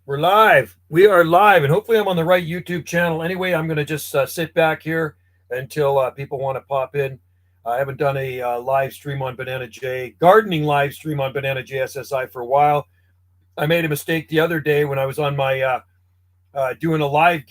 We're live. We are live, and hopefully, I'm on the right YouTube channel. Anyway, I'm going to just sit back here until people want to pop in. I haven't done a live stream on Banana J, gardening live stream on Banana JSSI for a while. I made a mistake the other day when I was on my doing a live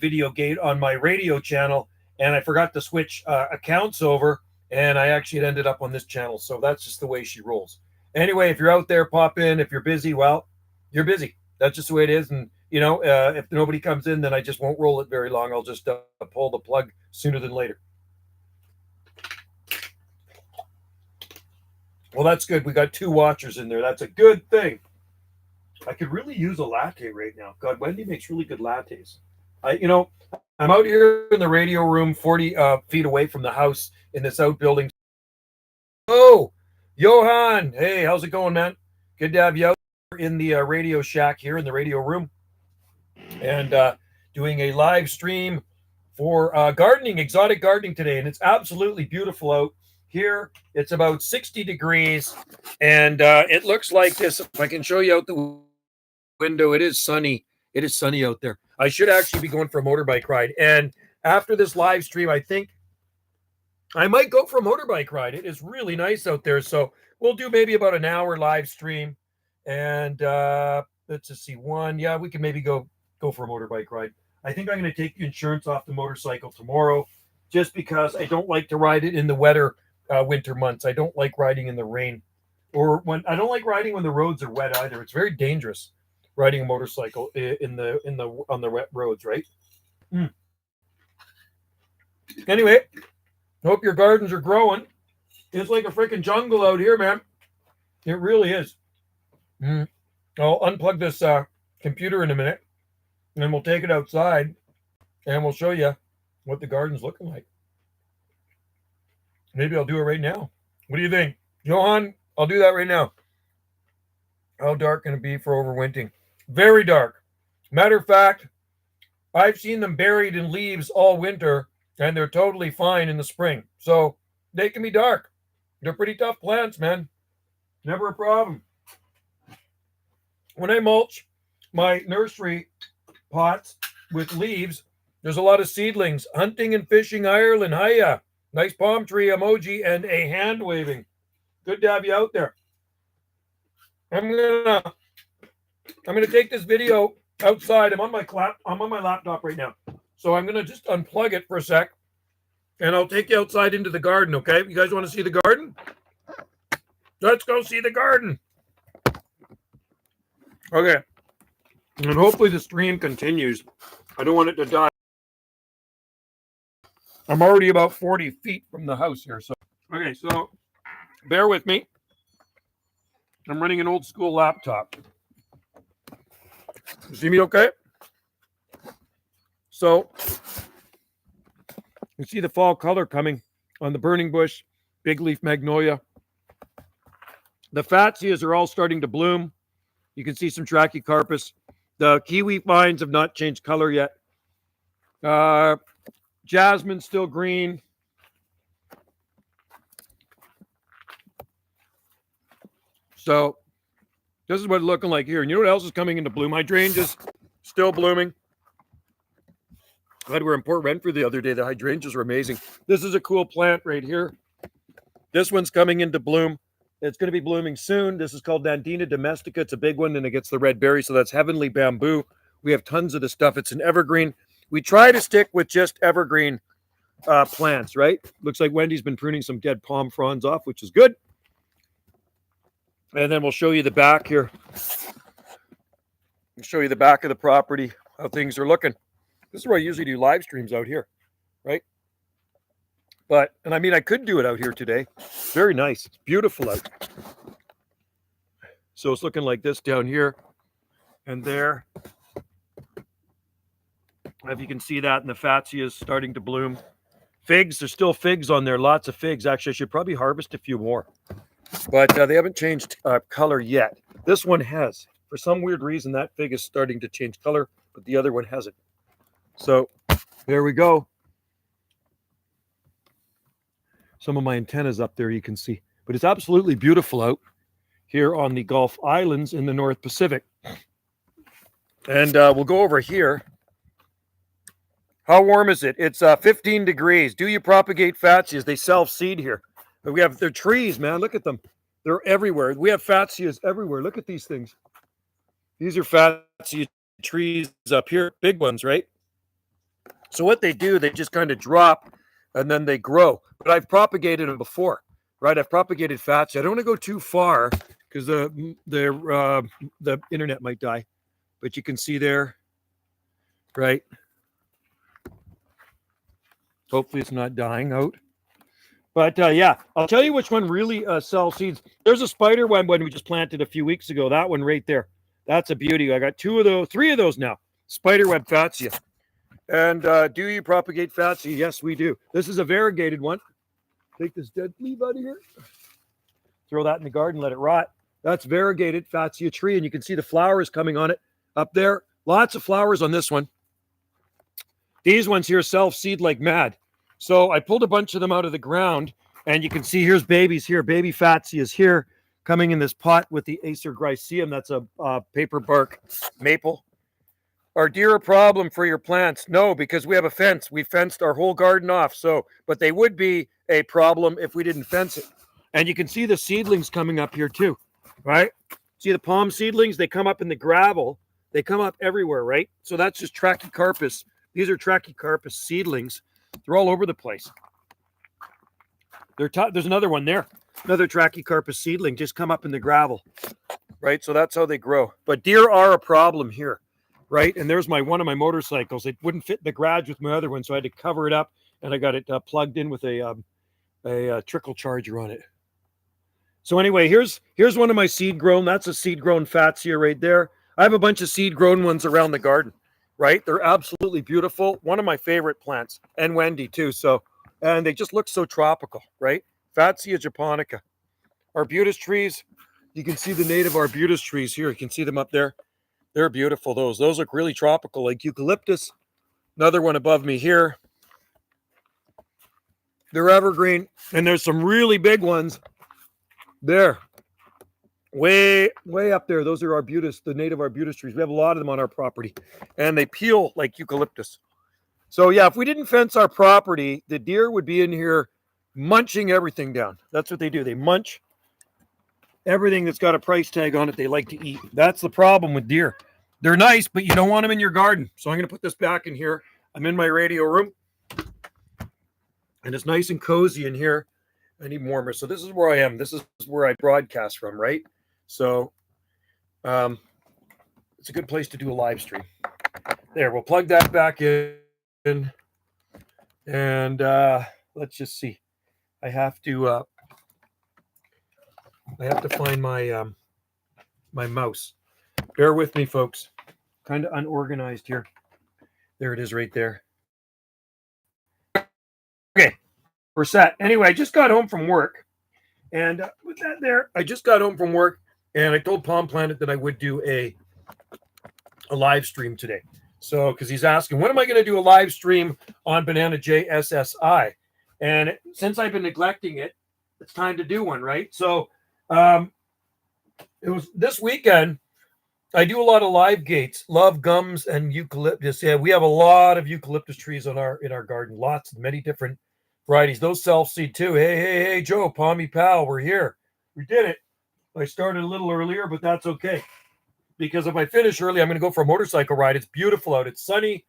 video gate on my radio channel, and I forgot to switch accounts over, and I actually had ended up on this channel. So that's just the way she rolls. Anyway, if you're out there, pop in. If you're busy, well, you're busy. That's just the way it is. And if nobody comes in, then I just won't roll it very long. I'll just pull the plug sooner than later. Well, that's good. We got 2 watchers in there. That's a good thing. I could really use a latte right now. God, Wendy makes really good lattes. I'm out here in the radio room, 40 feet away from the house in this outbuilding. Oh, Johan. Hey, how's it going, man? Good to have you out in the radio shack here in the radio room and doing a live stream for gardening, exotic gardening today. And it's absolutely beautiful out here. It's about 60 degrees and it looks like this. If I can show you out the window, it is sunny. It is sunny out there. I should actually be going for a motorbike ride. And after this live stream, I think I might go for a motorbike ride. It is really nice out there. So we'll do maybe about an hour live stream. And let's just see one. Yeah, we can maybe go for a motorbike ride. I think I'm going to take the insurance off the motorcycle tomorrow just because I don't like to ride it in the wetter winter months. I don't like riding in the rain or when I don't like riding when the roads are wet either. It's very dangerous riding a motorcycle on the wet roads, right? Anyway, hope your gardens are growing. It's like a freaking jungle out here, man. It really is. I'll unplug this computer in a minute, and then we'll take it outside, and we'll show you what the garden's looking like. Maybe I'll do it right now. What do you think, Johan? I'll do that right now. How dark can it be for overwintering? Very dark. Matter of fact, I've seen them buried in leaves all winter, and they're totally fine in the spring. So they can be dark. They're pretty tough plants, man. Never a problem. When I mulch my nursery pots with leaves, there's a lot of seedlings. Hunting and Fishing Ireland. Hiya. Nice palm tree emoji and a hand waving. Good to have you out there. I'm gonna take this video outside. I'm on my laptop right now. So I'm gonna just unplug it for a sec. And I'll take you outside into the garden, okay? You guys want to see the garden? Let's go see the garden. Okay. And hopefully the stream continues. I don't want it to die. I'm already about 40 feet from the house here. So bear with me. I'm running an old school laptop. You see me okay? So you see the fall color coming on the burning bush, big leaf magnolia. The Fatsias are all starting to bloom. You can see some Trachycarpus. The kiwi vines have not changed color yet. Jasmine's still green. So this is what it's looking like here. And you know what else is coming into bloom? Hydrangeas still blooming. I had we were in Port Renfrew the other day. The hydrangeas are amazing. This is a cool plant right here. This one's coming into bloom. It's going to be blooming soon. This is called Nandina domestica. It's a big one, and it gets the red berry, so that's heavenly bamboo. We have tons of this stuff. It's an evergreen. We try to stick with just evergreen plants, right? Looks like Wendy's been pruning some dead palm fronds off, which is good. And then we'll show you the back here. I'll show you the back of the property, how things are looking. This is where I usually do live streams out here, right? And I mean, I could do it out here today. Very nice. It's beautiful out. So it's looking like this down here and there. If you can see that, and the Fatsia is starting to bloom. Figs, there's still figs on there. Lots of figs. Actually, I should probably harvest a few more. But they haven't changed color yet. This one has. For some weird reason, that fig is starting to change color, but the other one hasn't. So there we go. Some of my antennas up there you can see. But it's absolutely beautiful out here on the Gulf Islands in the North Pacific. And we'll go over here. How warm is it? It's 15 degrees. Do you propagate fatsias? They self-seed here. We have their trees, man. Look at them. They're everywhere. We have fatsias everywhere. Look at these things. These are fatsia trees up here, big ones, right? So what they do, they just kind of drop and then they grow. But I've propagated them before, right? I've propagated fatsia. I don't want to go too far because the internet might die. But you can see there, right? Hopefully it's not dying out. But yeah, I'll tell you which one really sells seeds. There's a spider one we just planted a few weeks ago. That one right there. That's a beauty. I got 2 of those, 3 of those now. Spiderweb fatsia. And do you propagate fatsia? Yes, we do. This is a variegated one. Take this dead leaf out of here. Throw that in the garden, let it rot. That's variegated fatsia tree, and you can see the flowers coming on it up there. Lots of flowers on this one. These ones here self-seed like mad. So I pulled a bunch of them out of the ground, and you can see here's babies here. Baby fatsias here coming in this pot with the Acer glyceum. That's a paper bark maple. Are deer a problem for your plants? No, because we have a fence. We fenced our whole garden off. So, but they would be a problem if we didn't fence it. And you can see the seedlings coming up here too, right? See the palm seedlings? They come up in the gravel. They come up everywhere, right? So that's just Trachycarpus. These are Trachycarpus seedlings. They're all over the place. There's another one there. Another Trachycarpus seedling just come up in the gravel, right? So that's how they grow. But deer are a problem here, right? And there's one of my motorcycles. It wouldn't fit in the garage with my other one, so I had to cover it up, and I got it plugged in with a trickle charger on it. So anyway, here's one of my seed grown. That's a seed grown fatsia right there. I have a bunch of seed grown ones around the garden, right? They're absolutely beautiful. One of my favorite plants, and Wendy too. So, and they just look so tropical, right? Fatsia japonica. Arbutus trees. You can see the native arbutus trees here. You can see them up there. They're beautiful. Those look really tropical, like eucalyptus. Another one above me here. They're evergreen, and there's some really big ones there. Way up there. Those are arbutus, the native arbutus trees. We have a lot of them on our property, and they peel like eucalyptus. So yeah, if we didn't fence our property, the deer would be in here munching everything down. That's what they do. They munch everything that's got a price tag on it. They like to eat. That's the problem with deer. They're nice, but you don't want them in your garden. So I'm going to put this back in here. I'm in my radio room, and it's nice and cozy in here. I need warmer. So this is where I am. This is where I broadcast from, right? So it's a good place to do a live stream. There, we'll plug that back in. And let's just see. I have to find my my mouse. Bear with me, folks. Kind of unorganized here. There it is right there. Okay, we're set. Anyway, I just got home from work. And with that there, I just got home from work, and I told Palm Planet that I would do a live stream today. So, because he's asking, when am I going to do a live stream on Banana JSSI? And since I've been neglecting it, it's time to do one, right? So, it was this weekend. I do a lot of live gates, love gums and eucalyptus. Yeah, we have a lot of eucalyptus trees in our garden. Lots, many different varieties. Those self-seed too. Hey, Joe, Palmy pal, we're here. We did it. I started a little earlier, but that's okay. Because if I finish early, I'm going to go for a motorcycle ride. It's beautiful out. It's sunny.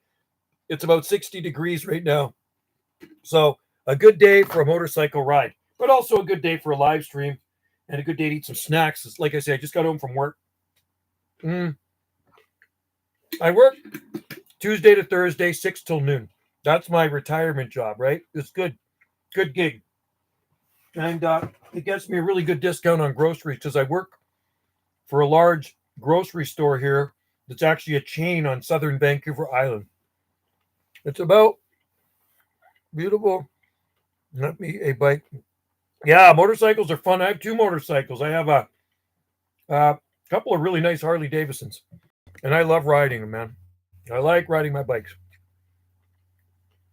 It's about 60 degrees right now. So a good day for a motorcycle ride, but also a good day for a live stream and a good day to eat some snacks. Like I said, I just got home from work. I work Tuesday to Thursday, 6 till noon. That's my retirement job, right? It's good. Good gig. And it gets me a really good discount on groceries because I work for a large grocery store here that's actually a chain on southern Vancouver Island. It's about beautiful. Let me a bike. Yeah, motorcycles are fun. I have 2 motorcycles. I have a couple of really nice Harley Davidsons, and I love riding them, man. I like riding my bikes.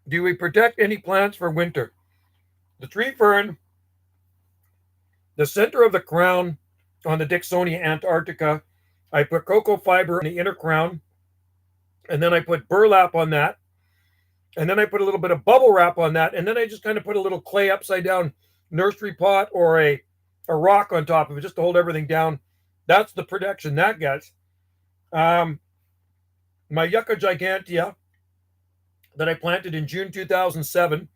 Do we protect any plants for winter? The tree fern, the center of the crown on the Dicksonia antarctica, I put cocoa fiber in the inner crown, and then I put burlap on that, and then I put a little bit of bubble wrap on that, and then I just kind of put a little clay upside down nursery pot or a rock on top of it just to hold everything down. That's the protection that gets. My Yucca gigantea that I planted in June 2007,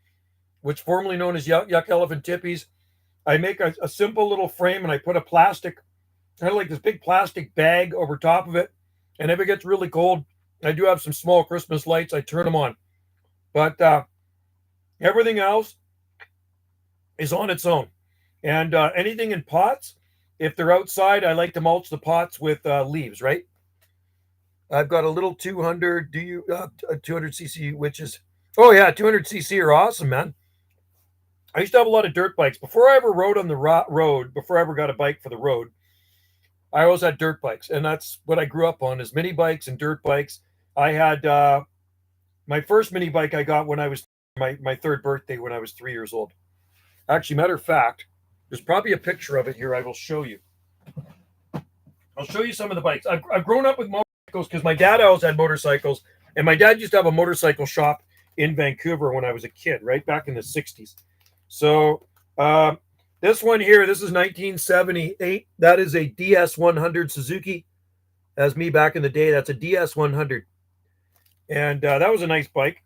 which formerly known as Yucca elephant tippies, I make a simple little frame and I put a plastic, kind of like this big plastic bag over top of it. And if it gets really cold, I do have some small Christmas lights. I turn them on. But everything else is on its own. And anything in pots, if they're outside, I like to mulch the pots with leaves, right? I've got a little 200 200cc, which is, oh yeah, 200cc are awesome, man. I used to have a lot of dirt bikes. Before I ever rode on the road, before I ever got a bike for the road, I always had dirt bikes. And that's what I grew up on, is mini bikes and dirt bikes. I had my first mini bike I got when I was my third birthday when I was 3 years old. Actually, matter of fact, there's probably a picture of it here. I will show you. I'll show you some of the bikes. I've grown up with motorcycles because my dad always had motorcycles. And my dad used to have a motorcycle shop in Vancouver when I was a kid, right back in the 60s. So this one here, this is 1978. That is a DS100 Suzuki. That's me back in the day. That's a DS100. And that was a nice bike.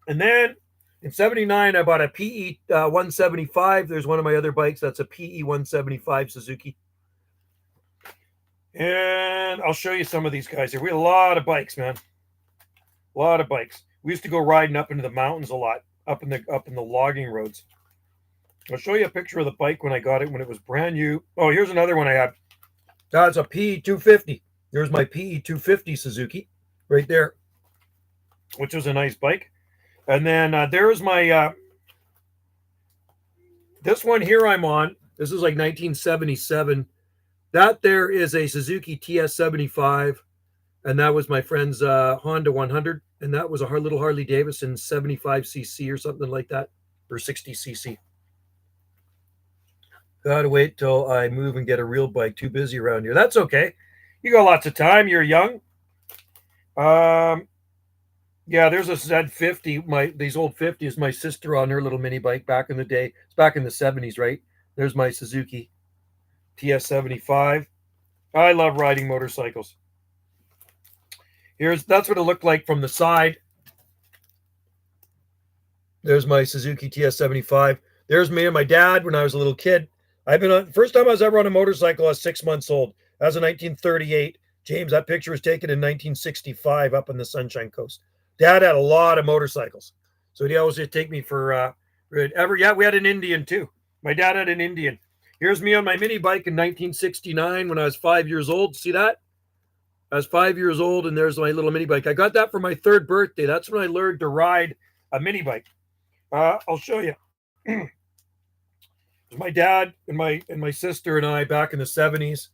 And then in 79, I bought a PE 175. There's one of my other bikes. That's a PE 175 Suzuki. And I'll show you some of these guys here. We had a lot of bikes, man. A lot of bikes. We used to go riding up into the mountains a lot, up in the logging roads. I'll show you a picture of the bike when I got it when it was brand new. Oh, here's another one I have. That's a PE 250. There's my PE 250 Suzuki right there, which was a nice bike. And then there's my this one here I'm on. This is like 1977. That there is a Suzuki TS75, and that was my friend's Honda 100, and that was a little Harley Davidson 75cc or something like that, or 60cc. Gotta wait till I move and get a real bike. Too busy around here. That's okay. You got lots of time. You're young. Yeah, there's a Z50. These old 50s. My sister on her little mini bike back in the day. It's back in the 70s, right? There's my Suzuki TS75. I love riding motorcycles. That's what it looked like from the side. There's my Suzuki TS75. There's me and my dad when I was a little kid. First time I was ever on a motorcycle, I was 6 months old. That was in 1938. James, that picture was taken in 1965 up on the Sunshine Coast. Dad had a lot of motorcycles. So he always take me for yeah, we had an Indian too. My dad had an Indian. Here's me on my mini bike in 1969 when I was 5 years old. See that? I was 5 years old, and there's my little mini bike. I got that for my third birthday. That's when I learned to ride a mini bike. I'll show you. My dad and my sister and I back in the 70s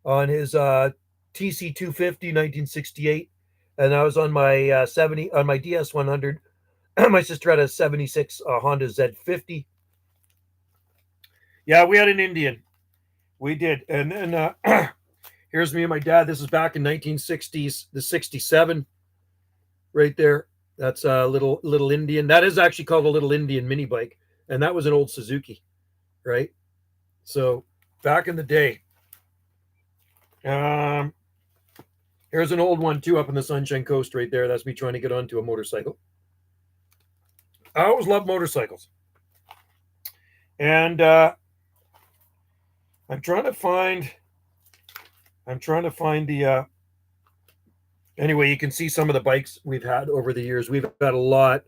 on his TC 250 1968, and I was on my on my DS100. My sister had a 76 Honda Z50. Yeah, we had an Indian. We did. And then here's me and my dad. This is back in 1960s, the 67 right there. That's a little Indian. That is actually called a little Indian mini bike. And that was an old Suzuki, right? So back in the day. Here's an old one too up in the Sunshine Coast right there. That's me trying to get onto a motorcycle. I always loved motorcycles. And I'm trying to find the anyway, you can see some of the bikes we've had over the years. We've had a lot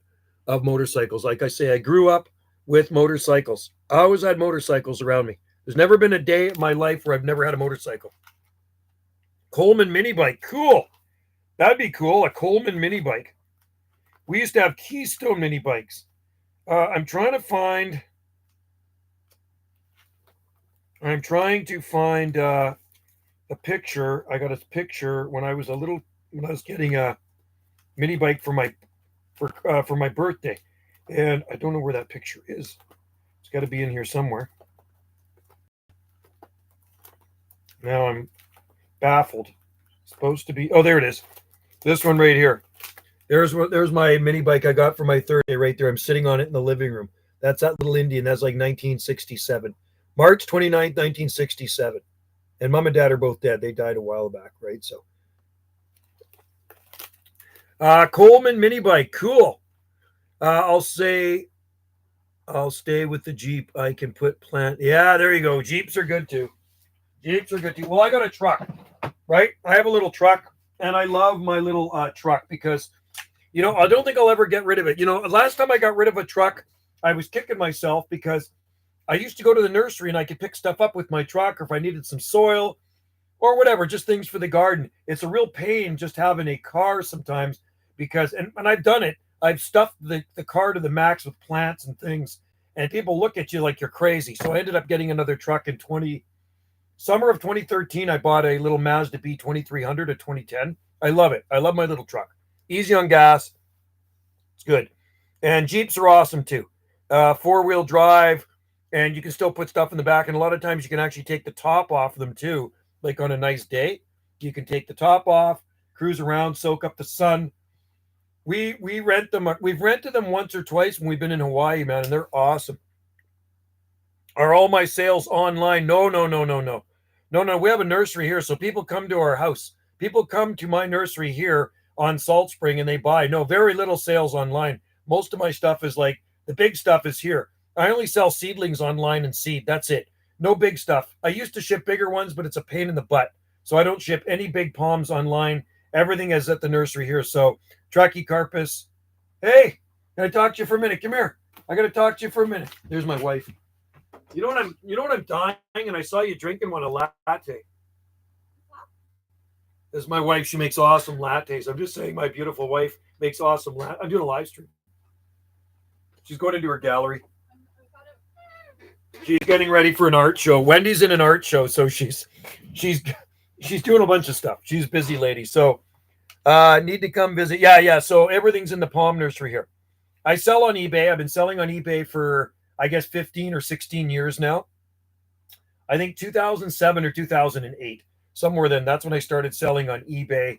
of motorcycles. Like I say, I grew up with motorcycles. I always had motorcycles around me. There's never been a day in my life where I've never had a motorcycle. Coleman mini bike. Cool. That'd be cool. A Coleman mini bike. We used to have Keystone mini bikes. I'm trying to find a picture. I got a picture when I was getting a mini bike for my birthday, and I don't know where that picture is. It's got to be in here somewhere. Now I'm baffled. It's supposed to be. Oh, there it is. This one right here. There's my mini bike I got for my 30th right there. I'm sitting on it in the living room. That's that little Indian. That's like 1967. March 29th, 1967. And mom and dad are both dead. They died a while back, right? So Coleman mini bike, cool. I'll stay with the Jeep. I can put plant. Yeah, there you go. Jeeps are good too. Jeeps are good too. Well, I got a truck, right? I have a little truck, and I love my little truck because, I don't think I'll ever get rid of it. Last time I got rid of a truck, I was kicking myself because I used to go to the nursery and I could pick stuff up with my truck, or if I needed some soil or whatever, just things for the garden. It's a real pain just having a car sometimes because, and I've done it. I've stuffed the car to the max with plants and things, and people look at you like you're crazy. So I ended up getting another truck in summer of 2013. I bought a little Mazda B2300 a 2010. I love it. I love my little truck. Easy on gas. It's good. And Jeeps are awesome too. 4-wheel drive, and you can still put stuff in the back. And a lot of times you can actually take the top off of them too. Like on a nice day, you can take the top off, cruise around, soak up the sun. We rent them. We've rented them once or twice when we've been in Hawaii, man, and they're awesome. Are all my sales online? No, no, no, no, no. No, no. We have a nursery here, so people come to our house. People come to my nursery here on Salt Spring and they buy. No, very little sales online. Most of my stuff is like the big stuff is here. I only sell seedlings online and seed. That's it. No big stuff. I used to ship bigger ones, but it's a pain in the butt. So I don't ship any big palms online. Everything is at the nursery here. So Trachycarpus. Hey, can I talk to you for a minute? Come here. I got to talk to you for a minute. There's my wife. You know what I'm dying, and I saw you drinking one, a latte. This is my wife. She makes awesome lattes. I'm just saying, my beautiful wife makes awesome latte. I'm doing a live stream. She's going into her gallery. She's getting ready for an art show. Wendy's in an art show, so she's doing a bunch of stuff. She's a busy lady. So need to come visit. Yeah. So everything's in the palm nursery here. I sell on eBay. I've been selling on eBay for, I guess, 15 or 16 years now. I think 2007 or 2008, somewhere then. That's when I started selling on eBay.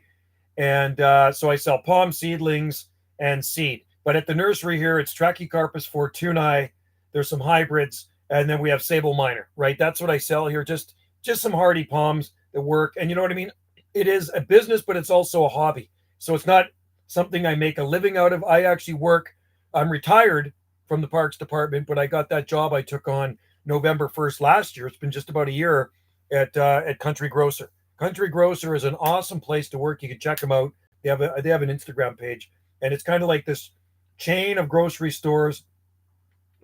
And so I sell palm seedlings and seed. But at the nursery here, it's Trachycarpus fortunei. There's some hybrids. And then we have Sable Minor, right? That's what I sell here. Just some hardy palms that work. And you know what I mean? It is a business, but it's also a hobby. So it's not something I make a living out of. I actually work. I'm retired from the parks department, but I got that job I took on November 1st last year. It's been just about a year at Country Grocer. Country Grocer is an awesome place to work. You can check them out. They have an Instagram page, and it's kind of like this chain of grocery stores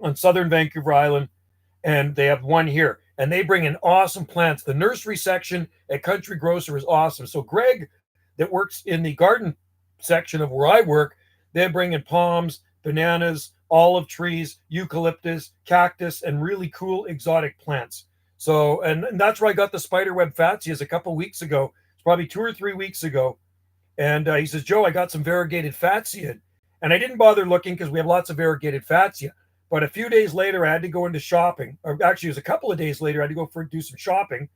on southern Vancouver Island, and they have one here. And they bring in awesome plants. The nursery section at Country Grocer is awesome. So Greg, that works in the garden section of where I work, they bring in palms, bananas, olive trees, eucalyptus, cactus, and really cool exotic plants. So, and that's where I got the spiderweb fatsias a couple weeks ago. It's probably 2 or 3 weeks ago. And he says, Joe, I got some variegated fatsia. And I didn't bother looking because we have lots of variegated fatsia. But a few days later, I had to go into shopping. Or actually, it was a couple of days later, I had to go do some shopping.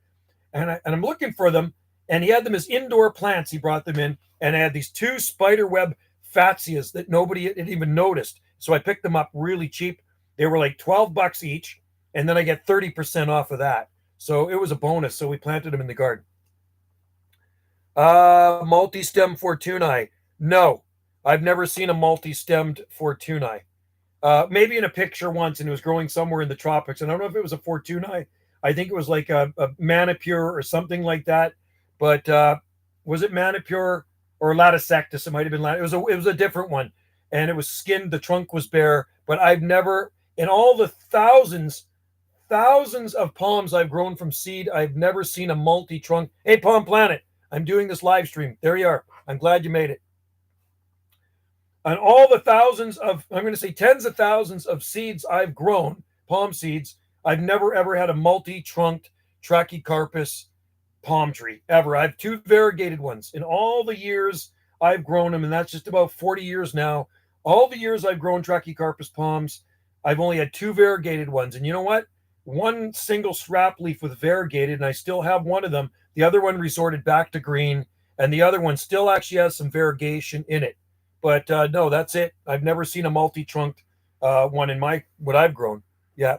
And I'm looking for them. And he had them as indoor plants. He brought them in. And I had these 2 spiderweb fatsias that nobody had even noticed. So I picked them up really cheap. They were like $12 each. And then I get 30% off of that. So it was a bonus. So we planted them in the garden. Multi-stem fortunei. No, I've never seen a multi-stemmed fortunei. Maybe in a picture once, and it was growing somewhere in the tropics. And I don't know if it was a fortunei. I think it was like a manicure or something like that. But was it manicure or latisectus? It might have been it was a different one, and it was skinned. The trunk was bare. But I've never, in all the thousands of palms I've grown from seed, I've never seen a multi-trunk. Hey, Palm Planet, I'm doing this live stream. There you are. I'm glad you made it. On all the thousands of, I'm going to say tens of thousands of seeds I've grown, palm seeds, I've never ever had a multi-trunked Trachycarpus palm tree, ever. I have 2 variegated ones. In all the years I've grown them, and that's just about 40 years now, all the years I've grown Trachycarpus palms, I've only had 2 variegated ones. And you know what? One single strap leaf with variegated, and I still have one of them. The other one resorted back to green, and the other one still actually has some variegation in it. But no, that's it. I've never seen a multi-trunked one in my what I've grown. Yeah,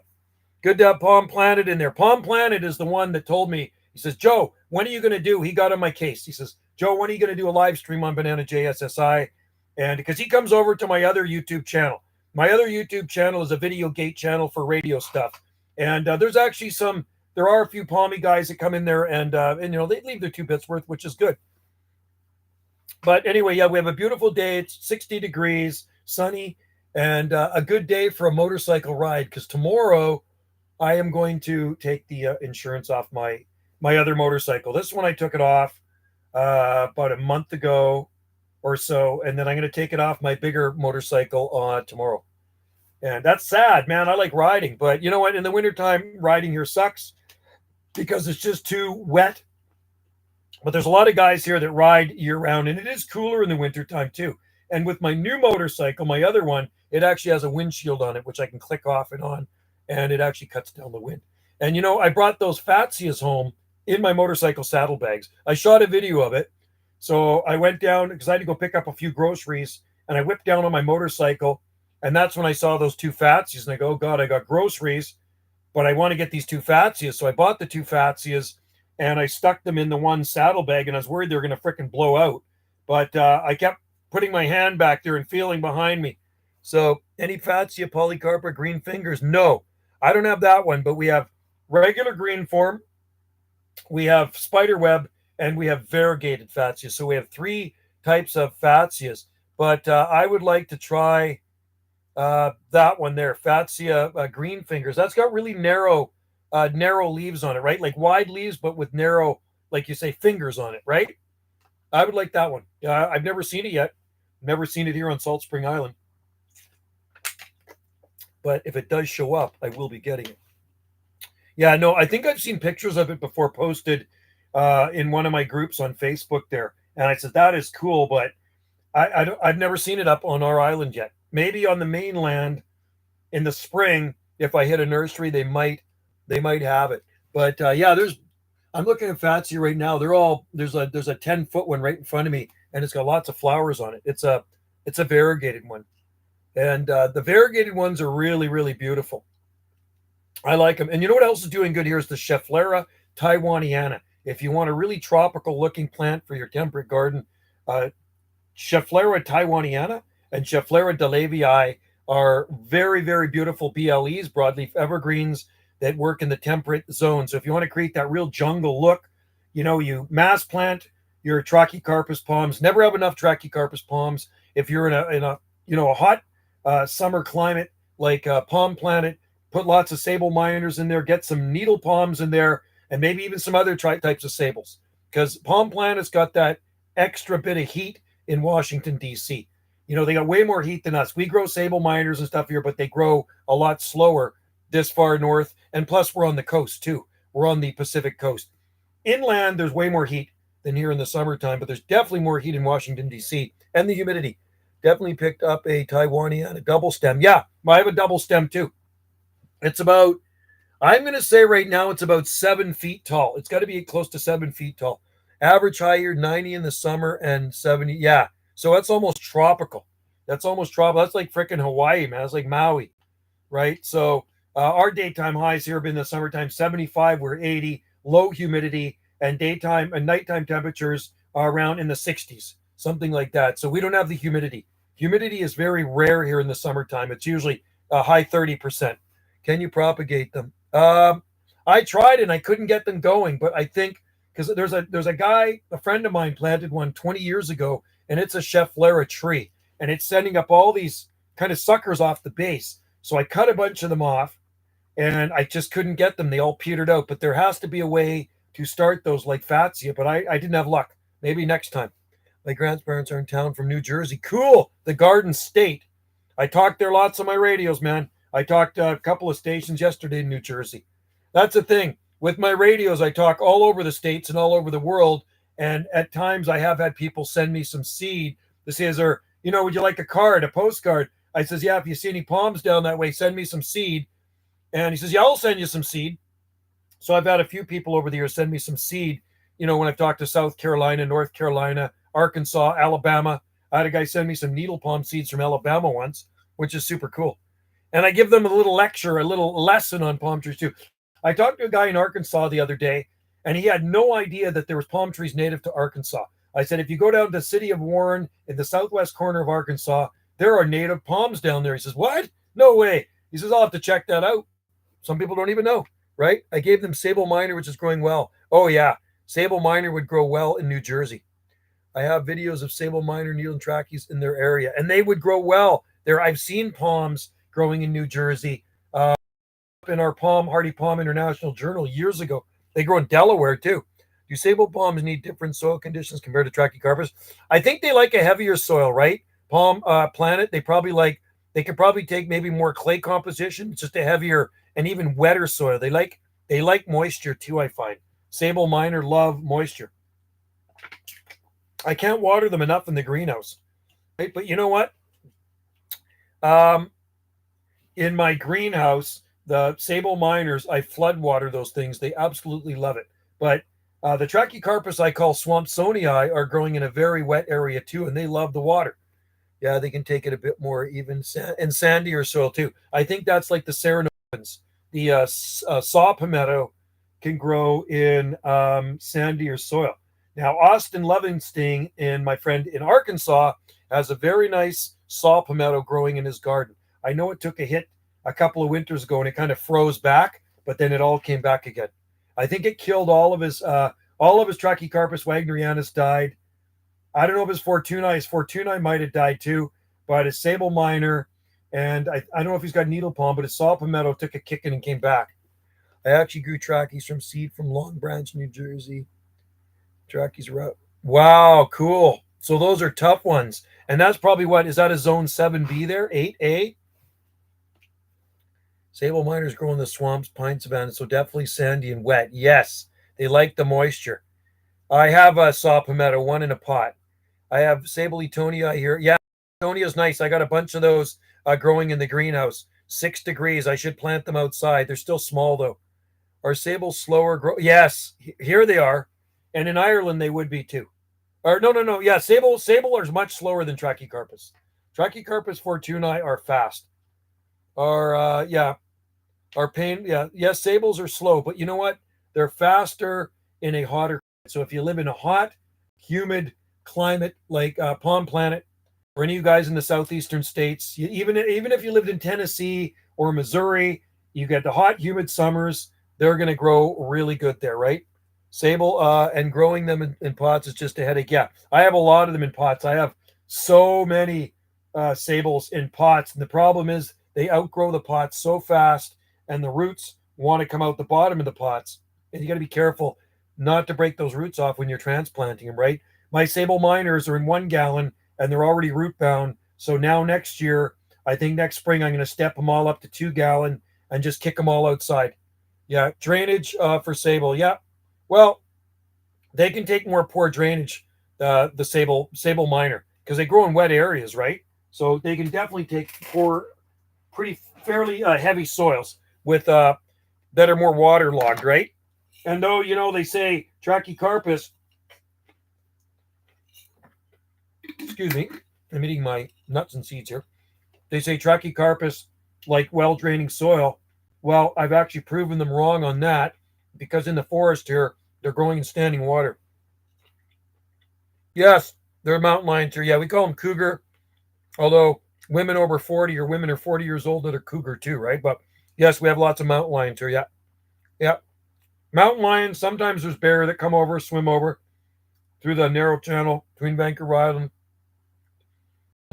good to have Palm Planet in there. Palm Planet is the one that told me. He says, Joe, when are you going to do? He got on my case. He says, Joe, when are you going to do a live stream on Banana JSSI? And because he comes over to my other YouTube channel. My other YouTube channel is a video gate channel for radio stuff. And there's actually there are a few Palmy guys that come in there and they leave their 2 bits worth, which is good. But anyway, yeah, we have a beautiful day. It's 60 degrees, sunny, and a good day for a motorcycle ride because tomorrow I am going to take the insurance off my other motorcycle. This one I took it off about a month ago or so, and then I'm going to take it off my bigger motorcycle tomorrow. And that's sad, man. I like riding, but you know what? In the wintertime, riding here sucks because it's just too wet. But there's a lot of guys here that ride year round, and it is cooler in the wintertime too. And with my new motorcycle, my other one, it actually has a windshield on it, which I can click off and on, and it actually cuts down the wind. And I brought those Fatsias home in my motorcycle saddlebags. I shot a video of it. So I went down because I had to go pick up a few groceries, and I whipped down on my motorcycle, and that's when I saw those 2 Fatsias, and I go, oh God, I got groceries, but I want to get these 2 Fatsias. So I bought the 2 Fatsias, and I stuck them in the one saddlebag, and I was worried they were going to freaking blow out. But I kept putting my hand back there and feeling behind me. So any Fatsia polycarpa green fingers? No, I don't have that one, but we have regular green form, we have spider web, and we have variegated Fatsias. So we have 3 types of Fatsias. But I would like to try that one there, Fatsia green fingers. That's got really narrow leaves on it, right? Like wide leaves, but with narrow, like you say, fingers on it, right? I would like that one. I've never seen it yet. Never seen it here on Salt Spring Island. But if it does show up, I will be getting it. Yeah, no, I think I've seen pictures of it before posted in one of my groups on Facebook there. And I said, that is cool, but I've never seen it up on our island yet. Maybe on the mainland in the spring, if I hit a nursery, they might have it. But I'm looking at Fatsia right now. There's a 10-foot one right in front of me, and it's got lots of flowers on it. It's a variegated one. And the variegated ones are really, really beautiful. I like them. And you know what else is doing good here is the Schefflera Taiwaniana. If you want a really tropical looking plant for your temperate garden, Schefflera Taiwaniana and Schefflera delavii are very, very beautiful BLEs, broadleaf evergreens that work in the temperate zone. So if you want to create that real jungle look, you mass plant your Trachycarpus palms. Never have enough Trachycarpus palms. If you're in a hot summer climate like Palm Planet, put lots of sable minors in there, get some needle palms in there, and maybe even some other types of sables. Because Palm Planet's got that extra bit of heat in Washington, D.C. They got way more heat than us. We grow sable minors and stuff here, but they grow a lot slower this far north. And plus, we're on the coast, too. We're on the Pacific coast. Inland, there's way more heat than here in the summertime, but there's definitely more heat in Washington, D.C. And the humidity. Definitely picked up a Taiwanian, a double stem. Yeah, I have a double stem, too. It's about, I'm going to say right now, it's about 7 feet tall. It's got to be close to 7 feet tall. Average height here, 90 in the summer and 70. Yeah. So that's almost tropical. That's like freaking Hawaii, man. That's like Maui, right? So our daytime highs here have been in the summertime 75, we're 80, low humidity, and daytime and nighttime temperatures are around in the 60s, something like that. So we don't have the humidity. Humidity is very rare here in the summertime. It's usually a high 30%. Can you propagate them? I tried and I couldn't get them going, but I think because there's a guy, a friend of mine planted one 20 years ago, and it's a Schefflera tree, and it's sending up all these kind of suckers off the base. So I cut a bunch of them off, and I just couldn't get them. They all petered out, but there has to be a way to start those like Fatsia, but I didn't have luck. Maybe next time. My grandparents are in town from New Jersey. Cool. The Garden State. I talked there lots on my radios, man. I talked a couple of stations yesterday in New Jersey. That's the thing. With my radios, I talk all over the states and all over the world. And at times I have had people send me some seed. This is, or, would you like a postcard? I says, yeah, if you see any palms down that way, send me some seed. And he says, yeah, I'll send you some seed. So I've had a few people over the years send me some seed when I've talked to South Carolina, North Carolina, Arkansas, Alabama. I had a guy send me some needle palm seeds from Alabama once, which is super cool. And I give them a little lecture, a little lesson on palm trees too. I talked to a guy in Arkansas the other day, and he had no idea that there was palm trees native to Arkansas. I said, if you go down to the city of Warren in the southwest corner of Arkansas, there are native palms down there. He says, what? No way. He says, I'll have to check that out. Some people don't even know, right? I gave them sable minor, which is growing well. Oh, yeah. Sable minor would grow well in New Jersey. I have videos of sable minor needle and trachys in their area, and they would grow well there. I've seen palms growing in New Jersey in our Hardy Palm International Journal years ago. They grow in Delaware too. Do sable palms need different soil conditions compared to trachycarpus? I think they like a heavier soil, right? Palm planet, they could probably take maybe more clay composition, just a heavier and even wetter soil. They like moisture too, I find. Sable minor love moisture. I can't water them enough in the greenhouse, right? But you know what? In my greenhouse, the sable minors, I flood water those things. They absolutely love it. But the trachycarpus I call swampsonii are growing in a very wet area too, and they love the water. Yeah, they can take it a bit more even and sandier soil too. I think that's like the Ceranopans. The saw palmetto can grow in sandier soil. Now, Austin Lovingston, and my friend in Arkansas, has a very nice saw palmetto growing in his garden. I know it took a hit a couple of winters ago and it kind of froze back, but then it all came back again. I think it killed all of his Trachycarpus wagnerianus died. I don't know if his Fortunae might have died too, but his sable minor, and I don't know if he's got needle palm, but his saw palmetto took a kicking and came back. I actually grew trachys from seed from Long Branch, New Jersey. Trachys are out. Wow, cool. So those are tough ones. And that's probably what, is that a zone 7B there? 8A? Sable miners grow in the swamps, pine savanna, so definitely sandy and wet. Yes, they like the moisture. I have a saw palmetto, one in a pot. I have sable Etonia here. Yeah, Etonia is nice. I got a bunch of those growing in the greenhouse. 6 degrees. I should plant them outside. They're still small though. Are sable slower grow? Yes, here they are. And in Ireland, they would be too. Or no. Yeah, sable are much slower than Trachycarpus. Trachycarpus fortunae are fast. Yes, sables are slow, but you know what? They're faster in a hotter. So if you live in a hot, humid climate like Palm Planet, or any of you guys in the southeastern states, even if you lived in Tennessee or Missouri, you get the hot, humid summers. They're going to grow really good there, right? Sable and growing them in pots is just a headache. Yeah, I have a lot of them in pots. I have so many sables in pots, and the problem is they outgrow the pots so fast, and the roots want to come out the bottom of the pots, and you got to be careful not to break those roots off when you're transplanting them, right? My sable minors are in 1 gallon, and they're already root bound. So now next year, I think next spring, I'm going to step them all up to 2 gallon and just kick them all outside. Yeah, drainage for sable. Yeah, well, they can take more poor drainage, the sable minor, because they grow in wet areas, right? So they can definitely take fairly heavy soils with that are more waterlogged, right? And though they say Trachycarpus, excuse me, I'm eating my nuts and seeds here. They say Trachycarpus like well draining soil. Well, I've actually proven them wrong on that, because in the forest here, they're growing in standing water. Yes, they're mountain lions here. Yeah, we call them cougar, although women over 40 or women are 40 years old that are cougar too, right? But yes, we have lots of mountain lions here. Yeah. Yeah. Mountain lions, sometimes there's bear that come over, swim over through the narrow channel between Vancouver Island.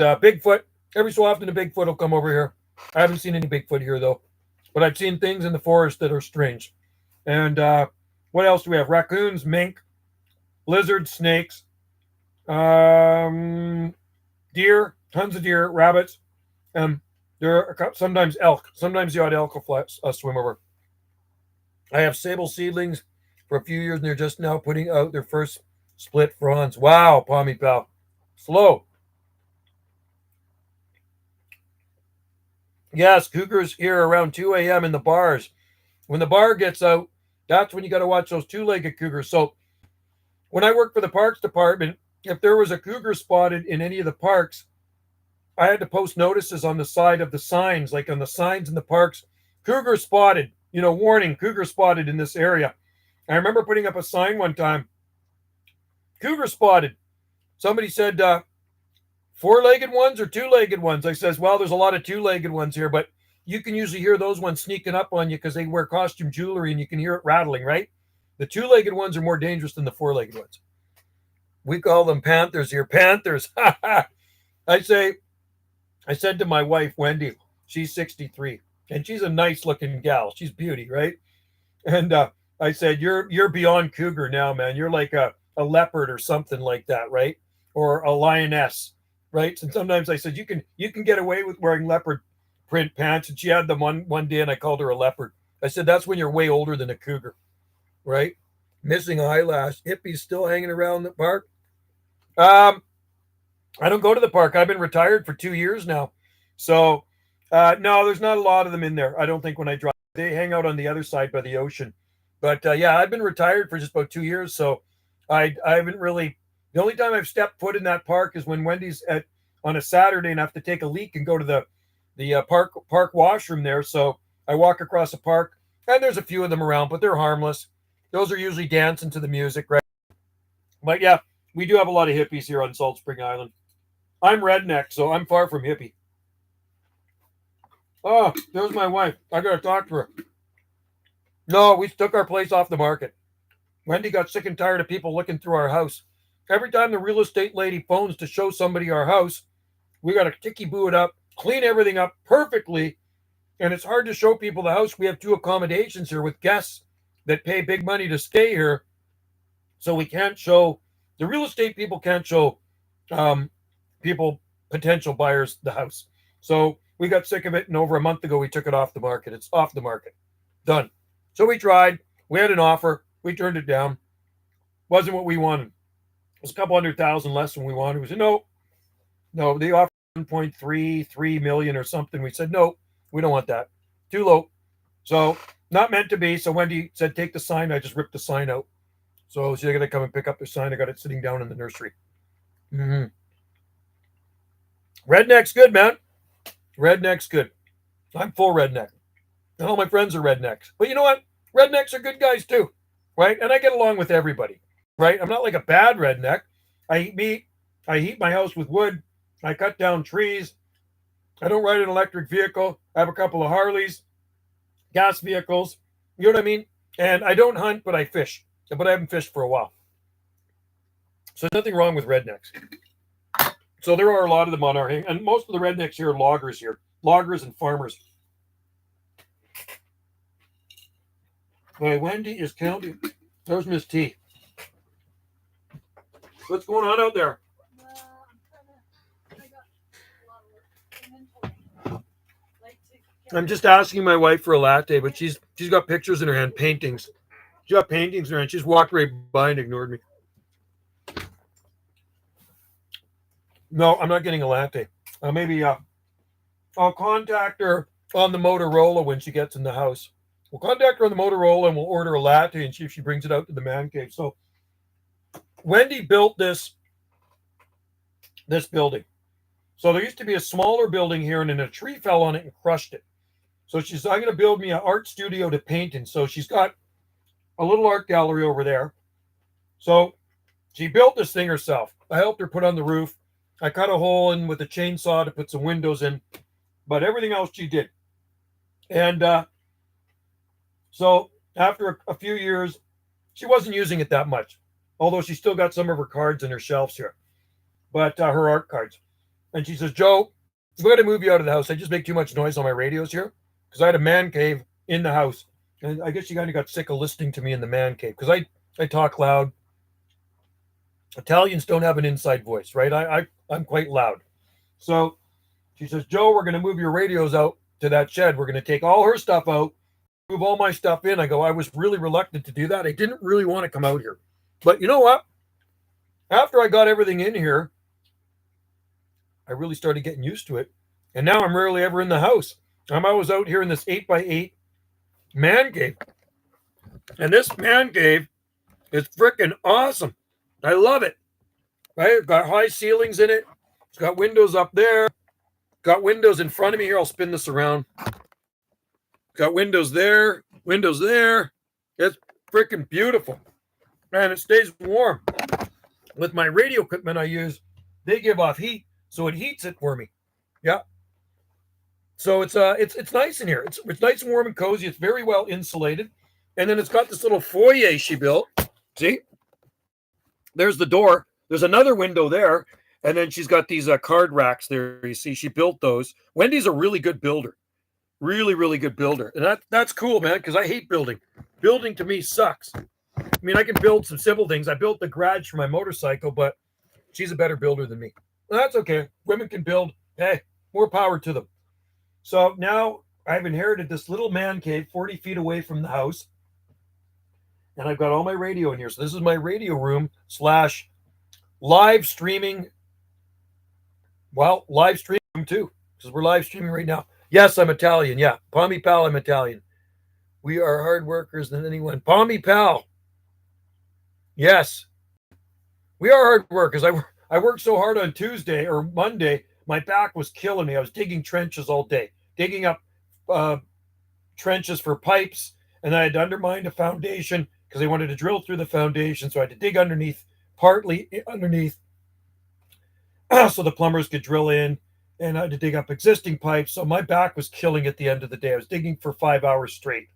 Bigfoot, every so often a Bigfoot will come over here. I haven't seen any Bigfoot here though, but I've seen things in the forest that are strange. And what else do we have? Raccoons, mink, lizards, snakes, deer, tons of deer, rabbits, and there are sometimes elk. Sometimes the odd elk will swim over. I have sable seedlings for a few years, and they're just now putting out their first split fronds. Wow, Palmy Pal. Slow. Yes, cougars here around 2 a.m. in the bars. When the bar gets out, that's when you got to watch those 2-legged cougars. So when I worked for the parks department, if there was a cougar spotted in any of the parks, I had to post notices on the side of the signs, like on the signs in the parks, cougar spotted, warning, cougar spotted in this area. I remember putting up a sign one time, cougar spotted. Somebody said, four-legged ones or two-legged ones? I says, well, there's a lot of two-legged ones here, but you can usually hear those ones sneaking up on you because they wear costume jewelry and you can hear it rattling, right? The two-legged ones are more dangerous than the four-legged ones. We call them panthers here. Panthers. I said to my wife, Wendy, she's 63, and she's a nice-looking gal. She's beauty, right? And I said, you're beyond cougar now, man. You're like a leopard or something like that, right? Or a lioness, right? And sometimes I said, you can get away with wearing leopard print pants. And she had them one day, and I called her a leopard. I said, that's when you're way older than a cougar, right? Missing eyelash. Hippies still hanging around the park. I don't go to the park. I've been retired for 2 years now. So, no, there's not a lot of them in there. I don't think when I drive. They hang out on the other side by the ocean. But, yeah, I've been retired for just about 2 years. So I haven't really. The only time I've stepped foot in that park is when Wendy's on a Saturday and I have to take a leak and go to the park washroom there. So I walk across the park, and there's a few of them around, but they're harmless. Those are usually dancing to the music, right? But, yeah, we do have a lot of hippies here on Salt Spring Island. I'm redneck, so I'm far from hippie. Oh, there's my wife. I got to talk to her. No, we took our place off the market. Wendy got sick and tired of people looking through our house. Every time the real estate lady phones to show somebody our house, we got to ticky-boo it up, clean everything up perfectly, and it's hard to show people the house. We have 2 accommodations here with guests that pay big money to stay here, so we can't show, the real estate people can't show potential buyers the house. So we got sick of it, and over a month ago, we took it off the market. It's off the market. Done. So we tried. We had an offer. We turned it down. Wasn't what we wanted. It was a couple $100,000 less than we wanted. We said, no, they offered 1.33 million or something. We said, no, we don't want that. Too low. So not meant to be. So Wendy said, take the sign. I just ripped the sign out. So she's going to come and pick up the sign. I got it sitting down in the nursery. Mm-hmm. Redneck's good, man. Redneck's good. I'm full redneck. And all my friends are rednecks. But you know what? Rednecks are good guys too, right? And I get along with everybody, right? I'm not like a bad redneck. I eat meat. I heat my house with wood. I cut down trees. I don't ride an electric vehicle. I have a couple of Harleys, gas vehicles. You know what I mean? And I don't hunt, but I fish. But I haven't fished for a while. So there's nothing wrong with rednecks. So there are a lot of them on our hang, and most of the rednecks here are loggers and farmers. Wendy is counting. There's Miss T. What's going on out there? I'm just asking my wife for a latte, but she's got pictures in her hand, paintings. She's got paintings in her hand. She's walked right by and ignored me. No, I'm not getting a latte. Maybe I'll contact her on the Motorola when she gets in the house. We'll contact her on the Motorola and we'll order a latte and see if she brings it out to the man cave. So Wendy built this building. So there used to be a smaller building here, and then a tree fell on it and crushed it. So she's, I'm going to build me an art studio to paint in. So she's got a little art gallery over there. So she built this thing herself. I helped her put on the roof. I cut a hole in with a chainsaw to put some windows in, but everything else she did. And so after a few years, she wasn't using it that much, although she still got some of her cards in her shelves here, but her art cards. And she says, Joe, I'm going to move you out of the house. I just make too much noise on my radios here because I had a man cave in the house. And I guess she kind of got sick of listening to me in the man cave because I talk loud. Italians don't have an inside voice, right? I'm quite loud. So she says, Joe, we're going to move your radios out to that shed. We're going to take all her stuff out, move all my stuff in. I go, I was really reluctant to do that. I didn't really want to come out here. But you know what? After I got everything in here, I really started getting used to it. And now I'm rarely ever in the house. I'm always out here in this 8x8 man cave. And this man cave is freaking awesome. I love it. Right? It's got high ceilings in it. It's got windows up there. Got windows in front of me here. I'll spin this around. Got windows there, windows there. It's freaking beautiful. And it stays warm. With my radio equipment I use, they give off heat, so it heats it for me. Yeah. So it's nice in here. It's nice and warm and cozy. It's very well insulated. And then it's got this little foyer she built. See? There's the door. There's another window there. And then she's got these card racks there. You see, she built those. Wendy's a really good builder. Really, really good builder. And that's cool, man, because I hate building. Building to me sucks. I mean, I can build some simple things. I built the garage for my motorcycle, but she's a better builder than me. Well, that's okay. Women can build. Hey, more power to them. So now I've inherited this little man cave 40 feet away from the house. And I've got all my radio in here. So this is my radio room / live streaming. Well, live streaming too, because we're live streaming right now. Yes, I'm Italian. Yeah, Palmy Pal, I'm Italian. We are hard workers than anyone. Palmy Pal. Yes, we are hard workers. I worked so hard on Tuesday or Monday, my back was killing me. I was digging trenches all day, digging up trenches for pipes, and I had to undermine the foundation because they wanted to drill through the foundation, so I had to dig underneath, partly underneath, so the plumbers could drill in, and I had to dig up existing pipes. So my back was killing at the end of the day. I was digging for 5 hours straight.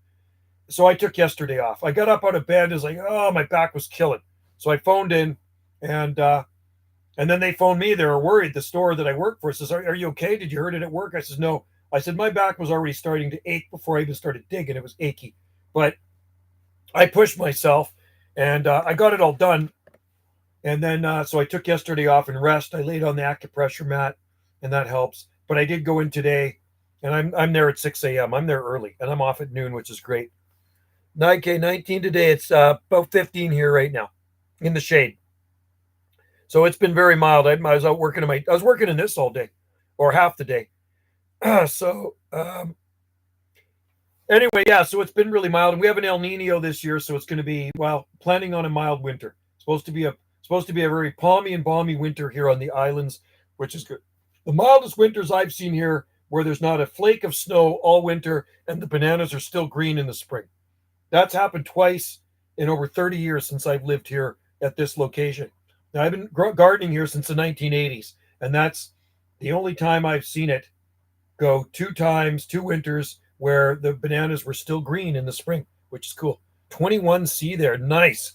So I took yesterday off. I got up out of bed. It was like, oh, my back was killing. So I phoned in, and then they phoned me. They were worried. The store that I work for says, are you okay? Did you hurt it at work? I said, no. I said, my back was already starting to ache before I even started digging. It was achy. But I pushed myself, and I got it all done. And then, so I took yesterday off and rest. I laid on the acupressure mat, and that helps. But I did go in today, and I'm there at 6 a.m. I'm there early, and I'm off at noon, which is great. 9K, 19 today. It's about 15 here right now in the shade. So it's been very mild. I was out working I was working in this all day, or half the day. Anyway, yeah, so it's been really mild, and we have an El Nino this year, so it's going to be, well, planning on a mild winter. Supposed to be a very palmy and balmy winter here on the islands, which is good. The mildest winters I've seen here, where there's not a flake of snow all winter, and the bananas are still green in the spring. That's happened twice in over 30 years since I've lived here at this location. Now, I've been gardening here since the 1980s, and that's the only time I've seen it go 2 winters, where the bananas were still green in the spring, which is cool. 21C there. Nice.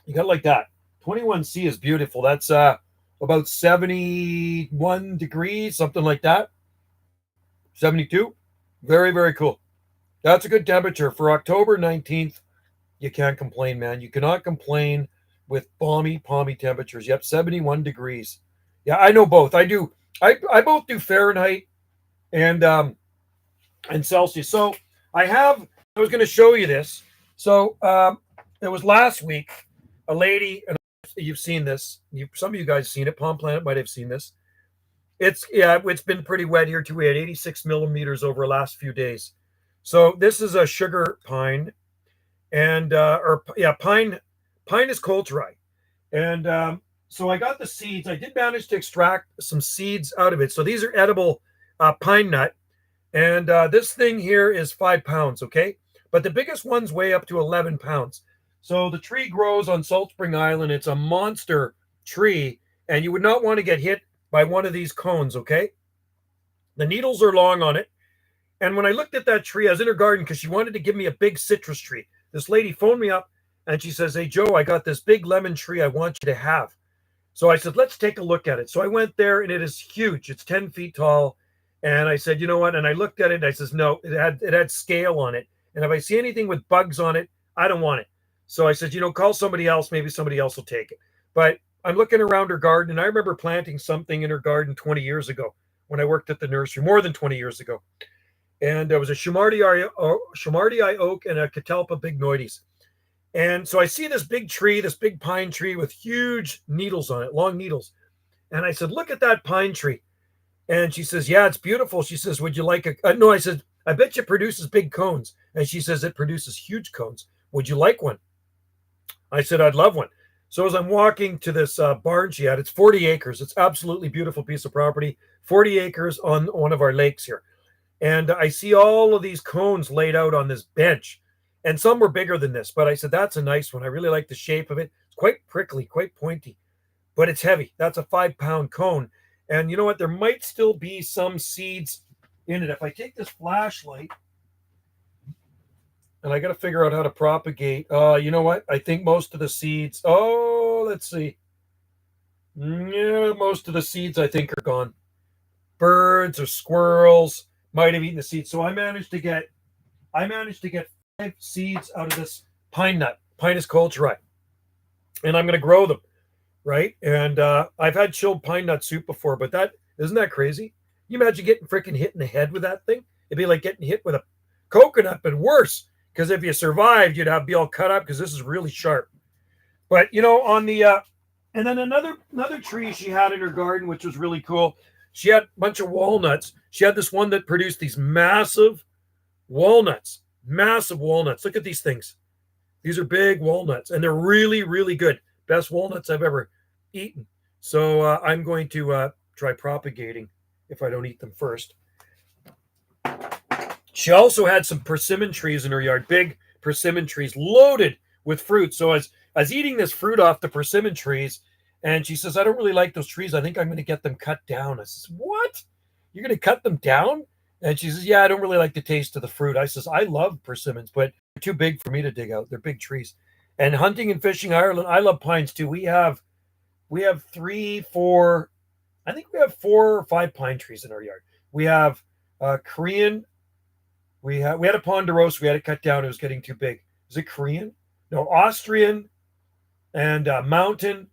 You got it like that. 21C is beautiful. That's about 71 degrees, something like that. 72. Very, very cool. That's a good temperature for October 19th. You can't complain, man. You cannot complain with balmy, palmy temperatures. Yep, 71 degrees. Yeah, I know both. I do. I both do Fahrenheit and Celsius. So I was going to show you this. So it was last week, a lady, and you've seen this. Some of you guys seen it. Palm Planet might have seen this. It's been pretty wet here too. We had 86 millimeters over the last few days. So this is a sugar pine, and pine is Colteri, and so I got the seeds. I did manage to extract some seeds out of it. So these are edible pine nut, and this thing here is 5 pounds. Okay, but the biggest ones weigh up to 11 pounds. So the tree grows on Salt Spring Island. It's a monster tree, and you would not want to get hit by one of these cones. Okay, the needles are long on it. And when I looked at that tree, I was in her garden because she wanted to give me a big citrus tree. This lady phoned me up and she says, hey, Joe, I got this big lemon tree I want you to have. So I said, let's take a look at it. So I went there, and it is huge. It's 10 feet tall. And I said, you know what? And I looked at it and I says, no, it had scale on it. And if I see anything with bugs on it, I don't want it. So I said, call somebody else. Maybe somebody else will take it. But I'm looking around her garden, and I remember planting something in her garden 20 years ago when I worked at the nursery, more than 20 years ago. And there was a Shumardii oak and a Catalpa bignoides. And so I see this big tree, this big pine tree with huge needles on it, long needles. And I said, look at that pine tree. And she says, yeah, it's beautiful. She says, would you like no, I said, I bet you it produces big cones. And she says, it produces huge cones. Would you like one? I said, I'd love one. So as I'm walking to this barn she had, it's 40 acres. It's absolutely beautiful piece of property. 40 acres on one of our lakes here. And I see all of these cones laid out on this bench. And some were bigger than this, but I said, that's a nice one. I really like the shape of it. It's quite prickly, quite pointy, but it's heavy. That's a 5-pound cone. And you know what? There might still be some seeds in it. If I take this flashlight, and I got to figure out how to propagate. You know what? I think most of the seeds. Oh, let's see. Yeah, most of the seeds I think are gone. Birds or squirrels might have eaten the seeds. So I managed to get 5 seeds out of this pine nut, Pinus culturi, and I'm going to grow them, right? And I've had chilled pine nut soup before, but that isn't that crazy? You imagine getting freaking hit in the head with that thing? It'd be like getting hit with a coconut, but worse. Because if you survived, you'd be all cut up because this is really sharp. But on the and then another tree she had in her garden, which was really cool. She had a bunch of walnuts. She had this one that produced these massive walnuts. Massive walnuts. Look at these things. These are big walnuts, and they're really, really good. Best walnuts I've ever eaten. So I'm going to try propagating if I don't eat them first. She also had some persimmon trees in her yard, big persimmon trees loaded with fruit. So as I was eating this fruit off the persimmon trees, and she says, I don't really like those trees. I think I'm going to get them cut down. I says, what? You're going to cut them down? And she says, yeah, I don't really like the taste of the fruit. I says, I love persimmons, but they're too big for me to dig out. They're big trees. And hunting and fishing Ireland, I love pines too. We have 3, 4, I think we have 4 or 5 pine trees in our yard. We have Korean. We had a ponderosa. We had it cut down. It was getting too big. Is it Korean? No, Austrian and mountain.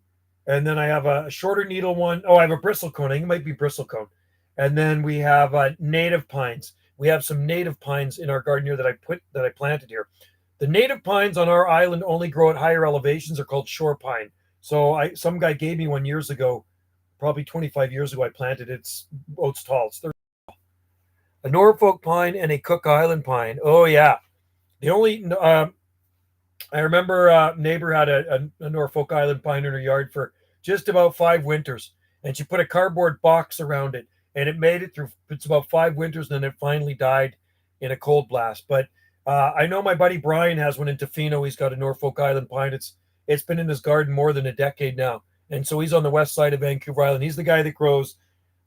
And then I have a shorter needle one. Oh, I have a bristlecone. I think it might be bristlecone. And then we have native pines. We have some native pines in our garden here that I planted here. The native pines on our island only grow at higher elevations. They're called shore pine. So some guy gave me one years ago, probably 25 years ago. I planted it. It's tall. It's 30. A Norfolk pine and a Cook Island pine. Oh yeah, the only I remember a neighbor had a Norfolk Island pine in her yard for just about 5 winters, and she put a cardboard box around it, and it made it through. It's about 5 winters, and then it finally died in a cold blast. But I know my buddy Brian has one in Tofino. He's got a Norfolk Island pine. It's been in his garden more than a decade now, and so he's on the west side of Vancouver Island. He's the guy that grows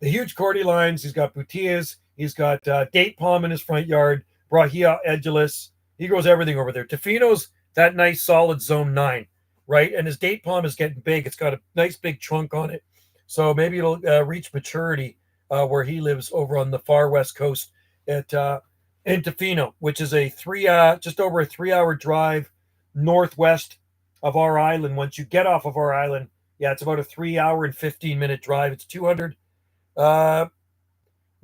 the huge cordylines. He's got butillas. He's got date palm in his front yard, Brahia edulis. He grows everything over there. Tofino's that nice solid zone 9, right? And his date palm is getting big. It's got a nice big trunk on it. So maybe it'll reach maturity where he lives over on the far west coast in Tofino, which is just over a 3-hour drive northwest of our island. Once you get off of our island, yeah, it's about a 3-hour and 15-minute drive. It's 200.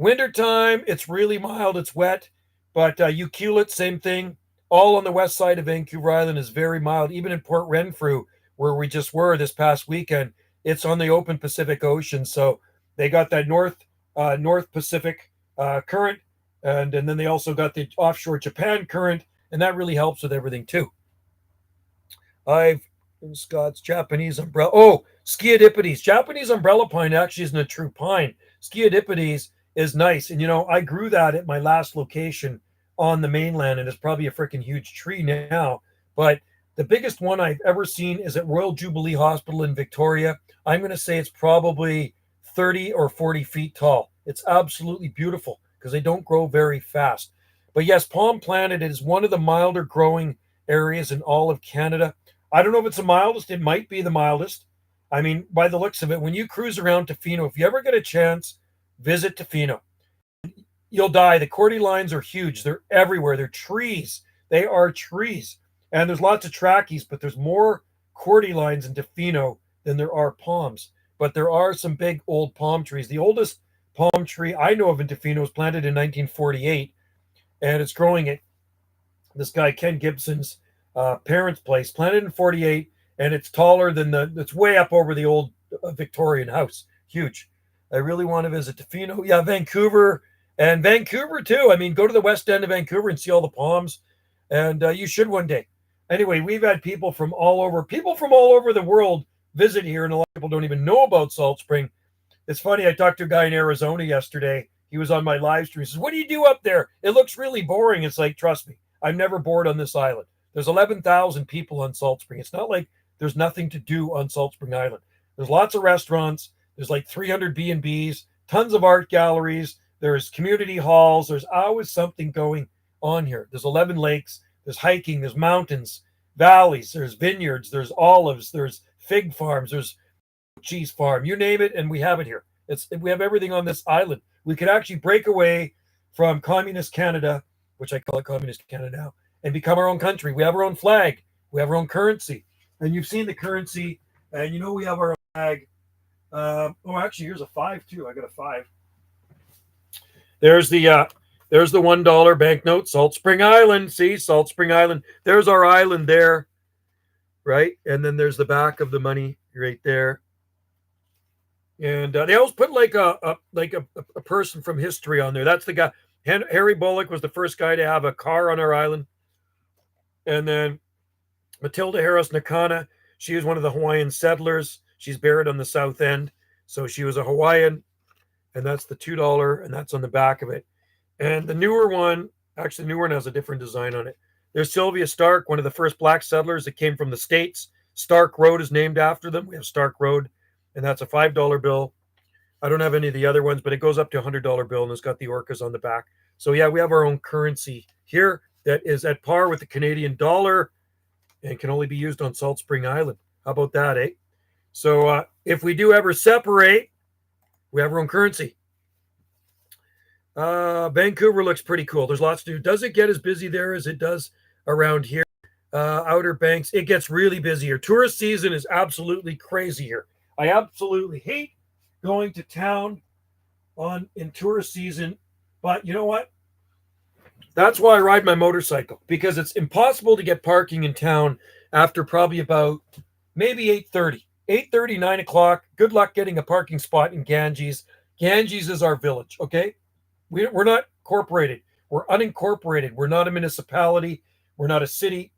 Wintertime, it's really mild, it's wet, but Ucluelet, same thing. All on the west side of Vancouver Island is very mild. Even in Port Renfrew, where we just were this past weekend, it's on the open Pacific Ocean. So they got that North Pacific current, and then they also got the offshore Japan current, and that really helps with everything too. In Scott's Japanese umbrella. Oh, Sciadipides. Japanese umbrella pine actually isn't a true pine. Sciadipides is nice. And, I grew that at my last location on the mainland, and it's probably a freaking huge tree now. But the biggest one I've ever seen is at Royal Jubilee Hospital in Victoria. I'm going to say it's probably 30 or 40 feet tall. It's absolutely beautiful because they don't grow very fast. But yes, Palm Planet is one of the milder growing areas in all of Canada. I don't know if it's the mildest. It might be the mildest. I mean, by the looks of it, when you cruise around Tofino, if you ever get a chance, visit Tofino. You'll die. The cordylines are huge. They're everywhere. They're trees. They are trees. And there's lots of trackies, but there's more cordylines in Tofino than there are palms. But there are some big old palm trees. The oldest palm tree I know of in Tofino was planted in 1948, and it's growing at this guy Ken Gibson's parents' place, planted in 48, and it's taller than it's way up over the old Victorian house. Huge. I really want to visit Tofino. Yeah, Vancouver too. I mean, go to the west end of Vancouver and see all the palms, and you should one day. Anyway, we've had people from all over the world visit here, and a lot of people don't even know about Salt Spring. It's funny. I talked to a guy in Arizona yesterday. He was on my live stream. He says, "What do you do up there? It looks really boring." It's like, trust me, I'm never bored on this island. There's 11,000 people on Salt Spring. It's not like there's nothing to do on Salt Spring Island. There's lots of restaurants. There's like 300 B&Bs, tons of art galleries. There's community halls. There's always something going on here. There's 11 lakes. There's hiking. There's mountains, valleys. There's vineyards. There's olives. There's fig farms. There's cheese farm. You name it, and we have it here. We have everything on this island. We could actually break away from communist Canada, which I call it communist Canada now, and become our own country. We have our own flag. We have our own currency. And you've seen the currency, and you know we have our own flag. Actually, here's a 5 too. I got a 5. There's the $1 banknote, Salt Spring Island. See, Salt Spring Island. There's our island there, right? And then there's the back of the money right there. And they always put like a person from history on there. That's the guy. Harry Bullock was the first guy to have a car on our island. And then Matilda Harris Nakana, she was one of the Hawaiian settlers. She's buried on the south end. So she was a Hawaiian. And that's the $2, and that's on the back of it. And the newer one, actually, the newer one has a different design on it. There's Sylvia Stark, one of the first black settlers that came from the States. Stark Road is named after them. We have Stark Road, and that's a $5 bill. I don't have any of the other ones, but it goes up to a $100 bill, and it's got the orcas on the back. So, yeah, we have our own currency here that is at par with the Canadian dollar and can only be used on Salt Spring Island. How about that, eh? So if we do ever separate, we have our own currency. Vancouver looks pretty cool. There's lots to do. Does it get as busy there as it does around here? Outer Banks, it gets really busy here. Tourist season is absolutely crazy here. I absolutely hate going to town in tourist season, but you know what? That's why I ride my motorcycle, because it's impossible to get parking in town after probably about maybe 8:30. 8:30, 9 o'clock. Good luck getting a parking spot in Ganges. Ganges is our village, okay? We're not incorporated. We're unincorporated. We're not a municipality. We're not a city.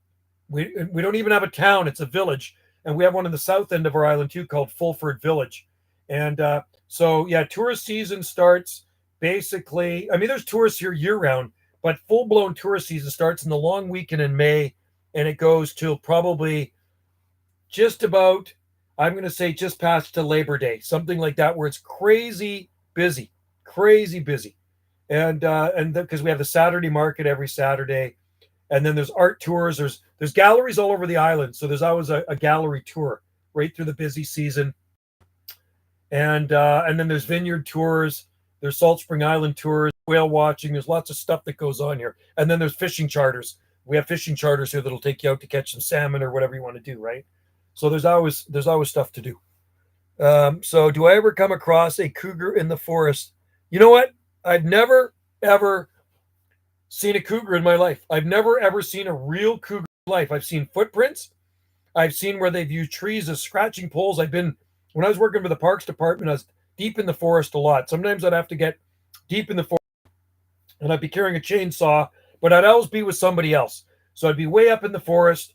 We don't even have a town. It's a village. And we have one in the south end of our island, too, called Fulford Village. And so, yeah, tourist season starts basically, I mean, there's tourists here year-round, but full-blown tourist season starts in the long weekend in May, and it goes till probably just about, I'm going to say just past to Labor Day, something like that, where it's crazy busy. And because we have the Saturday market every Saturday, and then there's art tours, there's galleries all over the island, so there's always a gallery tour right through the busy season. And then there's vineyard tours, there's Salt Spring Island tours, whale watching. There's lots of stuff that goes on here. And then there's fishing charters. We have fishing charters here that'll take you out to catch some salmon or whatever you want to do, right? So there's always stuff to do. So do I ever come across a cougar in the forest? You know what? I've never, ever seen a cougar in my life. I've never, ever seen a real cougar in my life. I've seen footprints. I've seen where they've used trees as scratching poles. When I was working for the Parks Department, I was deep in the forest a lot. Sometimes I'd have to get deep in the forest, and I'd be carrying a chainsaw, but I'd always be with somebody else. So I'd be way up in the forest,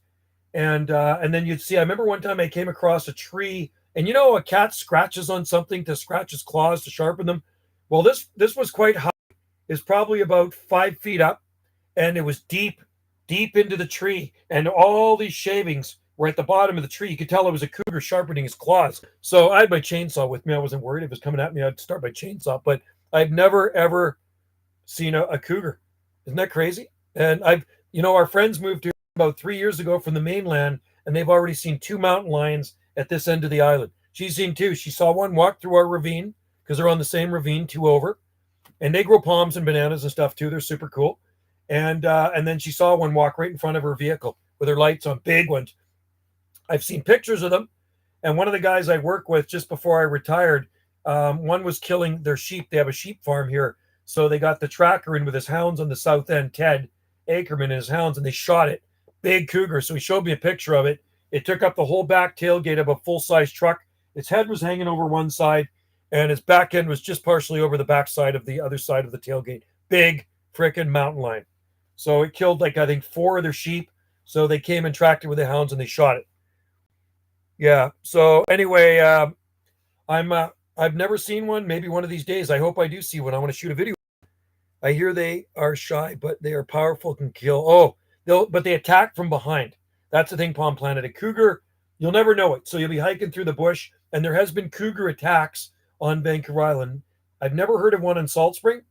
and then you'd see, I remember one time I came across a tree, and you know, a cat scratches on something to scratch its claws to sharpen them. Well, this was quite high. It's probably about 5 feet up, and it was deep into the tree, and all these shavings were at the bottom of the tree. You could tell it was a cougar sharpening his claws. So I had my chainsaw with me. I wasn't worried if it was coming at me. I'd start my chainsaw, but I've never, ever seen a cougar. Isn't that crazy? And our friends moved here about 3 years ago from the mainland, and they've already seen 2 mountain lions at this end of the island. She's seen 2. She saw one walk through our ravine, because they're on the same ravine, 2 over. And they grow palms and bananas and stuff too. They're super cool. And then she saw one walk right in front of her vehicle with her lights on, big ones. I've seen pictures of them. And one of the guys I work with just before I retired, one was killing their sheep. They have a sheep farm here. So they got the tracker in with his hounds on the south end, Ted Ackerman and his hounds, and they shot it. Big cougar. So he showed me a picture of it. It took up the whole back tailgate of a full-size truck. Its head was hanging over one side, and its back end was just partially over the back side of the other side of the tailgate. Big freaking mountain lion. So it killed, I think, 4 of their sheep. So they came and tracked it with the hounds and they shot it. Yeah. So anyway, I'm I've never seen one. Maybe one of these days. I hope I do see one. I want to shoot a video. I hear they are shy, but they are powerful, can kill. Oh, but they attack from behind. That's the thing, Palm Planet. A cougar, you'll never know it. So you'll be hiking through the bush, and there has been cougar attacks on Vancouver Island. I've never heard of one in Salt Spring,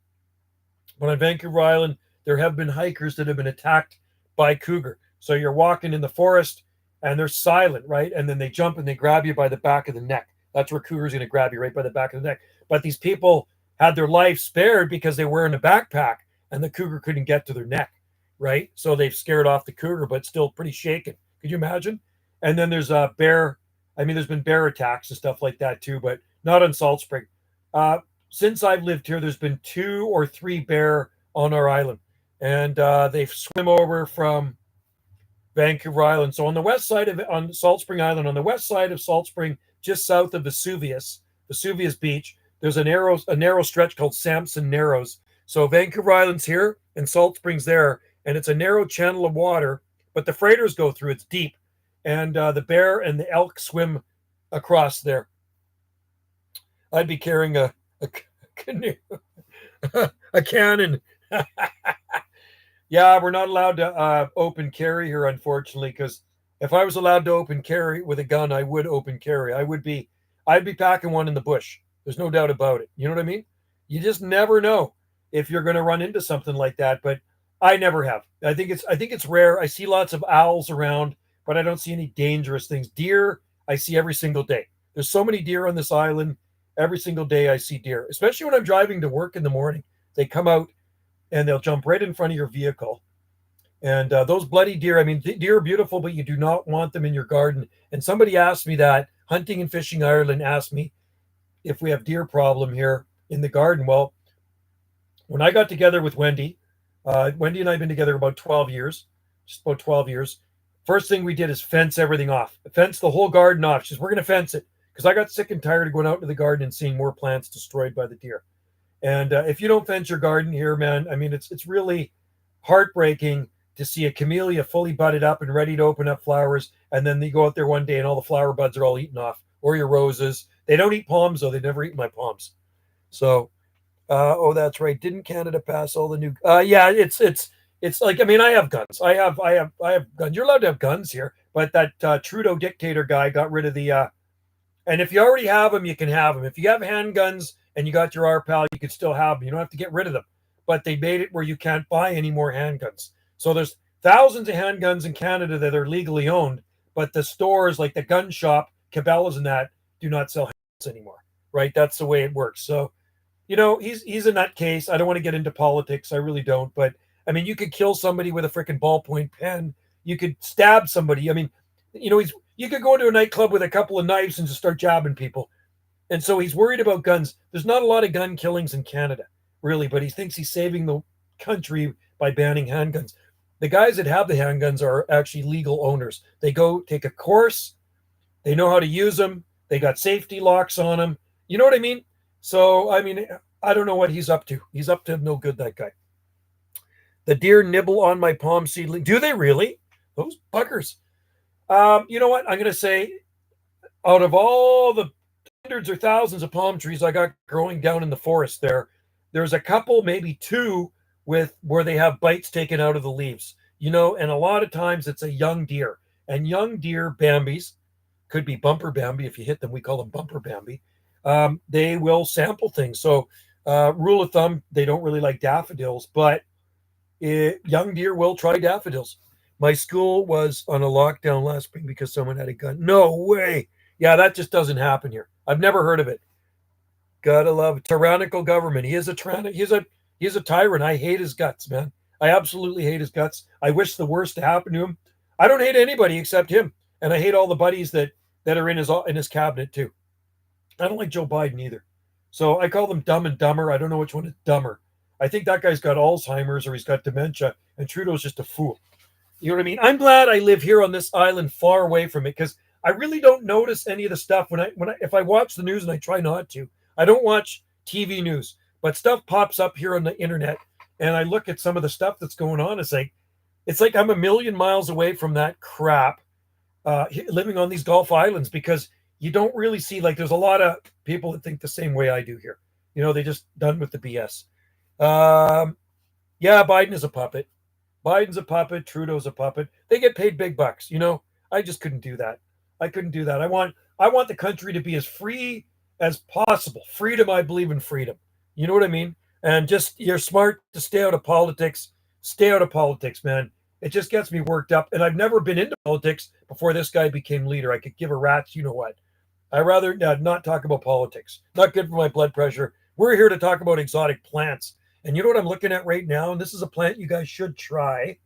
but on Vancouver Island, there have been hikers that have been attacked by cougar. So you're walking in the forest, and they're silent, right? And then they jump and they grab you by the back of the neck. That's where cougar's going to grab you, right by the back of the neck. But these people had their life spared because they were wearing a backpack and the cougar couldn't get to their neck, right? So they've scared off the cougar, but still pretty shaken. Could you imagine? And then there's a bear. I mean, there's been bear attacks and stuff like that too, but not on Salt Spring. Since I've lived here, there's been 2 or 3 bear on our island, and they've swim over from Vancouver Island. So on the west side on Salt Spring Island, on the west side of Salt Spring, just south of Vesuvius Beach, there's a narrow stretch called Sampson Narrows. So Vancouver Island's here and Salt Spring's there, and it's a narrow channel of water, but the freighters go through. It's deep, and the bear and the elk swim across there. I'd be carrying a canoe, a cannon. Yeah, we're not allowed to open carry here, unfortunately, because if I was allowed to open carry with a gun, I would open carry. I'd be packing one in the bush. There's no doubt about it. You know what I mean? You just never know if you're going to run into something like that, but I never have. I think it's rare. I see lots of owls around, but I don't see any dangerous things. Deer, I see every single day. There's so many deer on this island. Every single day I see deer, especially when I'm driving to work in the morning. They come out and they'll jump right in front of your vehicle. And those bloody deer, I mean, deer are beautiful, but you do not want them in your garden. And somebody asked me that, Hunting and Fishing Ireland asked me if we have deer problem here in the garden. Well, when I got together with Wendy and I have been together about 12 years, just about 12 years. First thing we did is fence everything off, fence the whole garden off. She says, we're going to fence it, because I got sick and tired of going out into the garden and seeing more plants destroyed by the deer. And if you don't fence your garden here, man, I mean, it's really heartbreaking to see a camellia fully budded up and ready to open up flowers, and then you go out there one day and all the flower buds are all eaten off, or your roses. They don't eat palms, though. They never eat my palms. So, that's right. Didn't Canada pass all the new? Yeah, it's like, I mean, I have guns. I have guns. You're allowed to have guns here, but that Trudeau dictator guy got rid of the. And if you already have them, you can have them. If you have handguns and you got your RPAL, you can still have them. You don't have to get rid of them. But they made it where you can't buy any more handguns. So there's thousands of handguns in Canada that are legally owned, but the stores like the gun shop, Cabela's and that, do not sell handguns anymore, right? That's the way it works. So, you know, he's a nutcase. I don't want to get into politics. I really don't. But, I mean, you could kill somebody with a freaking ballpoint pen. You could stab somebody. I mean, you know, you could go into a nightclub with a couple of knives and just start jabbing people. And so he's worried about guns. There's not a lot of gun killings in Canada, really, but he thinks he's saving the country by banning handguns. The guys that have the handguns are actually legal owners. They go take a course. They know how to use them. They got safety locks on them. You know what I mean? So, I mean, I don't know what he's up to. He's up to no good, that guy. The deer nibble on my palm seedling. Do they really? Those buggers. You know what? I'm going to say, out of all the hundreds or thousands of palm trees I got growing down in the forest there's a couple, maybe 2, where they have bites taken out of the leaves. You know, and a lot of times it's a young deer. And young deer, Bambis, could be bumper Bambi. If you hit them, we call them bumper Bambi. They will sample things. So, rule of thumb, they don't really like daffodils, but young deer will try daffodils. My school was on a lockdown last spring because someone had a gun. No way. Yeah, that just doesn't happen here. I've never heard of it. Gotta love tyrannical government. He is a tyrant. I hate his guts, man. I absolutely hate his guts. I wish the worst to happen to him. I don't hate anybody except him, and I hate all the buddies that are in his cabinet too. I don't like Joe Biden either. So I call them dumb and dumber. I don't know which one is dumber. I think that guy's got Alzheimer's or he's got dementia, and Trudeau's just a fool. You know what I mean? I'm glad I live here on this island far away from it, because I really don't notice any of the stuff if I watch the news, and I try not to. I don't watch TV news, but stuff pops up here on the internet, and I look at some of the stuff that's going on. It's like, It's like I'm a million miles away from that crap, living on these Gulf Islands, because you don't really see, like, there's a lot of people that think the same way I do here. They just done with the BS. Um, yeah, Biden is a puppet. Biden's a puppet. Trudeau's a puppet. They get paid big bucks. I just couldn't do that. I couldn't do that. I want the country to be as free as possible. Freedom, I believe in freedom. You know what I mean? And just, you're smart to stay out of politics. Stay out of politics, man. It just gets me worked up. And I've never been into politics before this guy became leader. I could give a rat's, you know what. I rather not talk about politics. Not good for my blood pressure. We're here to talk about exotic plants. And you know what I'm looking at right now? And this is a plant you guys should try.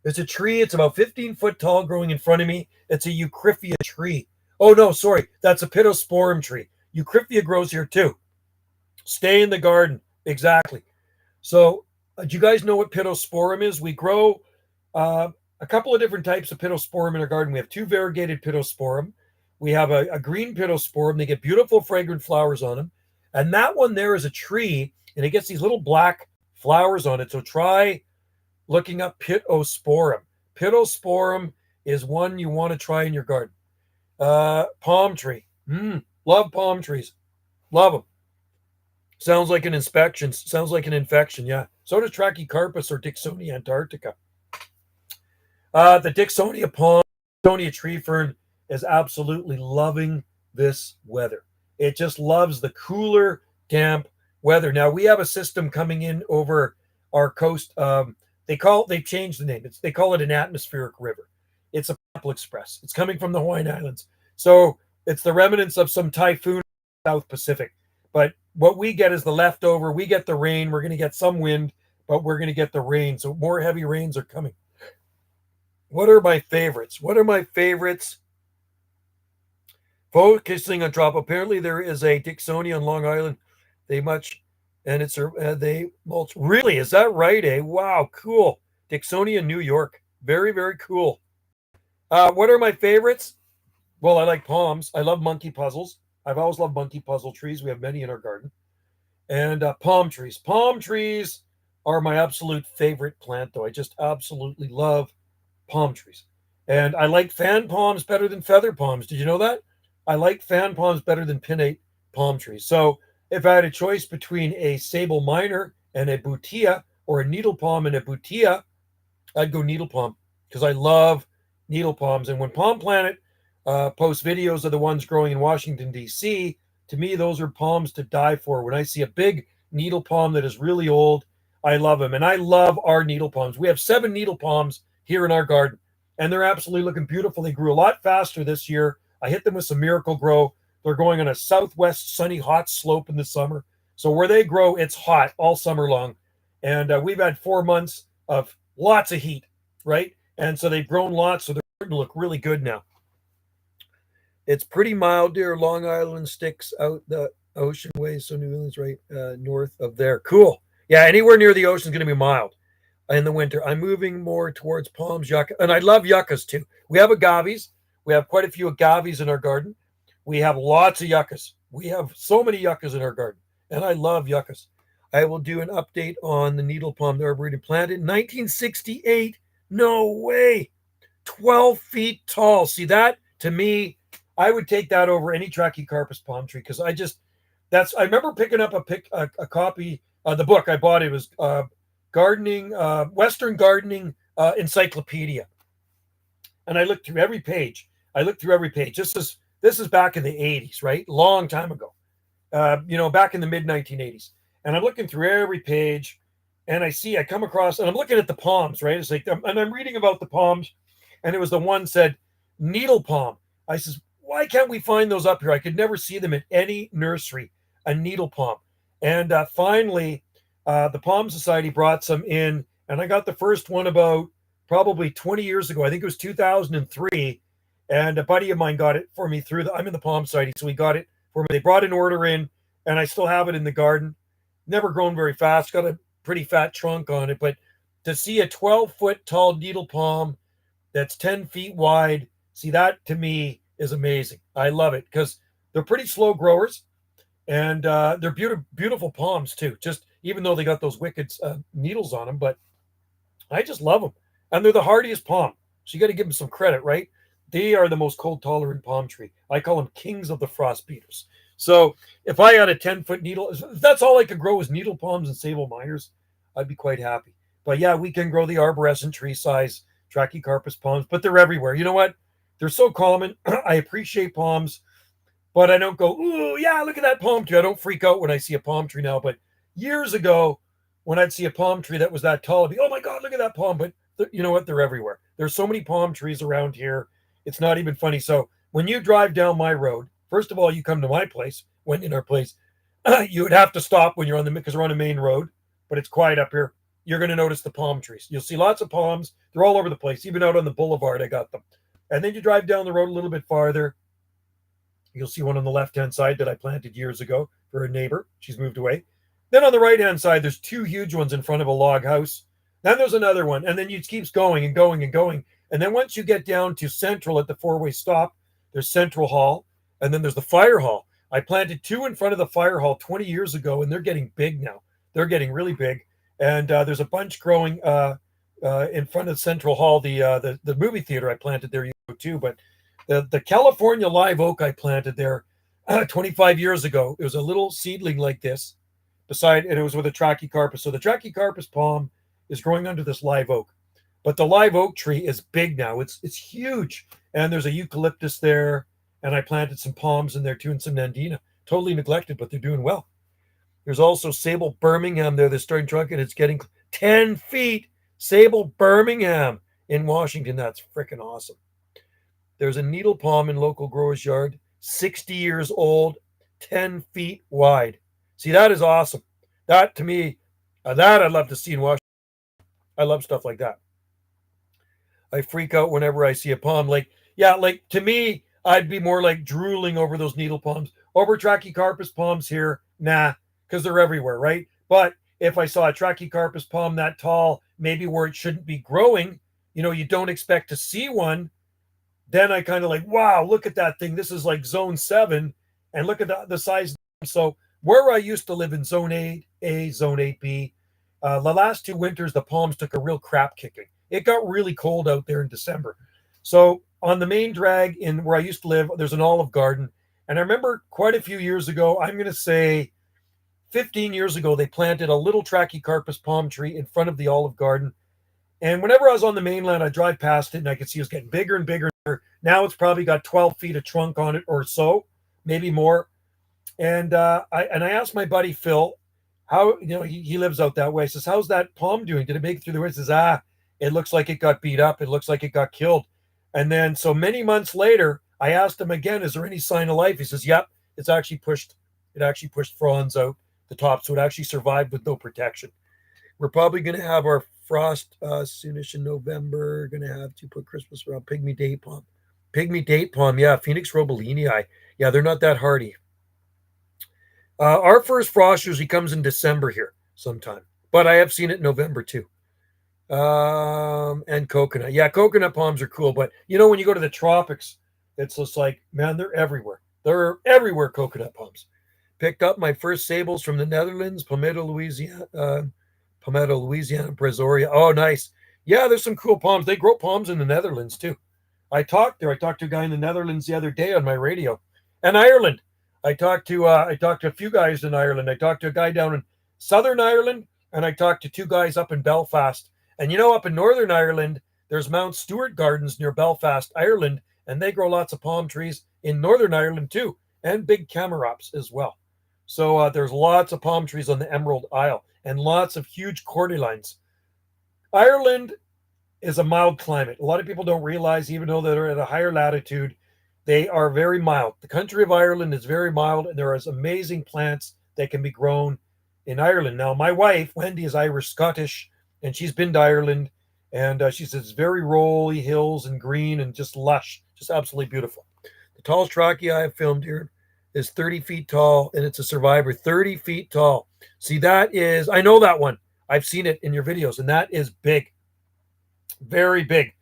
It's a tree. It's about 15 foot tall, growing in front of me. It's a Eucryphia tree. Oh, no, sorry. That's a Pittosporum tree. Eucryphia grows here too. Stay in the garden. Exactly. So, do you guys know what Pittosporum is? We grow a couple of different types of Pittosporum in our garden. We have two variegated Pittosporum. We have a green Pittosporum. They get beautiful, fragrant flowers on them. And that one there is a tree, and it gets these little black flowers on it. So try looking up Pittosporum. Pittosporum is one you want to try in your garden. Palm tree. Love palm trees. Love them. Sounds like an inspection. Sounds like an infection. Yeah. So does Trachycarpus or Dicksonia antarctica. The Dicksonia palm, Dicksonia tree fern is absolutely loving this weather. It just loves the cooler, damp weather. Now we have a system coming in over our coast. They've changed the name. They call it an atmospheric river. It's a Pineapple Express. It's coming from the Hawaiian Islands. So it's the remnants of some typhoon in the South Pacific. But what we get is the leftover. We get the rain. We're going to get some wind, but we're going to get the rain. So more heavy rains are coming. What are my favorites? Focusing on drop. Apparently there is a Dicksonia on Long Island. They mulch. Really? Is that right? Wow, cool. Dicksonia, New York. Very, very cool. What are my favorites? Well, I like palms. I love monkey puzzles. I've always loved monkey puzzle trees. We have many in our garden. And palm trees. Palm trees are my absolute favorite plant, though. I just absolutely love palm trees. And I like fan palms better than feather palms. Did you know that? I like fan palms better than pinnate palm trees. So if I had a choice between a sable minor and a butia, or a needle palm and a butia, I'd go needle palm, because I love needle palms. And when Palm Planet posts videos of the ones growing in Washington, D.C., to me, those are palms to die for. When I see a big needle palm that is really old, I love them. And I love our needle palms. We have 7 needle palms here in our garden, and they're absolutely looking beautiful. They grew a lot faster this year. I hit them with some Miracle Grow. They're going on a southwest sunny hot slope in the summer. So where they grow, it's hot all summer long. And we've had 4 months of lots of heat, right? And so they've grown lots, so they're starting to look really good now. It's pretty mild here. Long Island sticks out the ocean ways, so New England's right north of there. Cool. Yeah, anywhere near the ocean is going to be mild in the winter. I'm moving more towards palms, yucca, and I love yuccas too. We have agaves. We have quite a few agaves in our garden. We have lots of yuccas. We have so many yuccas in our garden, and I love yuccas. I will do an update on the needle palm, the arboretum, planted in 1968. No way. 12 feet tall. See, that to me, I would take that over any Trachycarpus palm tree, because I remember picking up a copy of the book I bought. It was gardening, Western Gardening Encyclopedia. And I looked through every page. This is back in the 80s, right? Long time ago. Back in the mid 1980s. And I'm looking through every page, and I come across, and I'm looking at the palms, right? It's like, and I'm reading about the palms, and it was the one said needle palm. I says, why can't we find those up here? I could never see them at any nursery, a needle palm. And finally, the Palm Society brought some in, and I got the first one about probably 20 years ago. I think it was 2003. And a buddy of mine got it for me I'm in the Palm Society, so he got it for me. They brought an order in, and I still have it in the garden. Never grown very fast, got a pretty fat trunk on it. But to see a 12-foot tall needle palm that's 10 feet wide, see, that to me is amazing. I love it, because they're pretty slow growers, and they're beautiful palms too, just even though they got those wicked needles on them. But I just love them. and they're the hardiest palm. So you got to give them some credit, right? They are the most cold tolerant palm tree. I call them kings of the frost beaters. So if I had a 10-foot needle, if that's all I could grow was needle palms and sable minors, I'd be quite happy. But yeah, we can grow the arborescent tree size Trachycarpus palms, but they're everywhere. You know what? They're so common. I appreciate palms, but I don't go, ooh, yeah, look at that palm tree. I don't freak out when I see a palm tree now. But years ago, when I'd see a palm tree that was that tall, I'd be, oh my God, look at that palm. But you know what? They're everywhere. There's so many palm trees around here. It's not even funny. So when you drive down my road, first of all, you come to my place, went in our place, you would have to stop when you're on the, because we're on a main road, but it's quiet up here. You're going to notice the palm trees. You'll see lots of palms. They're all over the place. Even out on the boulevard, I got them. And then you drive down the road a little bit farther. You'll see one on the left-hand side that I planted years ago for a neighbor. She's moved away. Then on the right-hand side, there's two huge ones in front of a log house. Then there's another one. And then it keeps going and going and going. And then once you get down to Central at the four-way stop, there's Central Hall. And then there's the Fire Hall. I planted two in front of the Fire Hall 20 years ago, and they're getting big now. They're getting really big. And there's a bunch growing in front of Central Hall, the movie theater I planted there too. But the California live oak I planted there 25 years ago, it was a little seedling like this, and it was with a Trachycarpus. So the Trachycarpus palm is growing under this live oak. But the live oak tree is big now. It's huge. And there's a eucalyptus there. And I planted some palms in there too and some nandina. Totally neglected, but they're doing well. There's also Sable Birmingham there that's starting trunk, and it's getting 10 feet. Sable Birmingham in Washington. That's freaking awesome. There's a needle palm in local grower's yard, 60 years old, 10 feet wide. See, that is awesome. That to me, that I'd love to see in Washington. I love stuff like that. I freak out whenever I see a palm. Like to me, I'd be more like drooling over those needle palms. Over Trachycarpus palms here, nah, because they're everywhere, right? But if I saw a Trachycarpus palm that tall, maybe where it shouldn't be growing, you don't expect to see one, then I kind of like, wow, look at that thing. This is like zone 7, and look at the size. So where I used to live in zone 8A, zone 8B, the last 2 winters, the palms took a real crap kicking. It got really cold out there in December. So on the main drag in where I used to live, there's an olive garden. And I remember quite a few years ago, I'm going to say 15 years ago, they planted a little Trachycarpus palm tree in front of the olive garden. And whenever I was on the mainland, I'd drive past it and I could see it was getting bigger and bigger. Now it's probably got 12 feet of trunk on it or so, maybe more. And I asked my buddy Phil, how, he lives out that way. I says, how's that palm doing? Did it make it through the winter? He says, it looks like it got beat up. It looks like it got killed. And then so many months later, I asked him again, is there any sign of life? He says, yep, it actually pushed fronds out the top. So it actually survived with no protection. We're probably going to have our frost soonish in November. Going to have to put Christmas around pygmy date palm. Pygmy date palm, yeah, Phoenix robelini. Yeah, they're not that hardy. Our first frost usually comes in December here sometime, but I have seen it in November too. And coconut. Yeah, coconut palms are cool, but when you go to the tropics, it's just like, man, they're everywhere. They're everywhere, coconut palms. Picked up my first sables from the Netherlands, Palmetto, Louisiana, Brazoria. Oh, nice. Yeah, there's some cool palms. They grow palms in the Netherlands too. I talked to a guy in the Netherlands the other day on my radio. And Ireland. I talked to a few guys in Ireland. I talked to a guy down in Southern Ireland, and I talked to 2 guys up in Belfast. And up in Northern Ireland, there's Mount Stewart Gardens near Belfast, Ireland, and they grow lots of palm trees in Northern Ireland too, and big camarops as well. So there's lots of palm trees on the Emerald Isle and lots of huge cordylines. Ireland is a mild climate. A lot of people don't realize, even though they're at a higher latitude, they are very mild. The country of Ireland is very mild, and there are amazing plants that can be grown in Ireland. Now, my wife, Wendy, is Irish-Scottish, and she's been to Ireland, and she says it's very rolly hills and green and just lush, just absolutely beautiful. The tallest trachea I have filmed here is 30 feet tall, and it's a survivor, 30 feet tall. See, I know that one. I've seen it in your videos, and that is big, very big.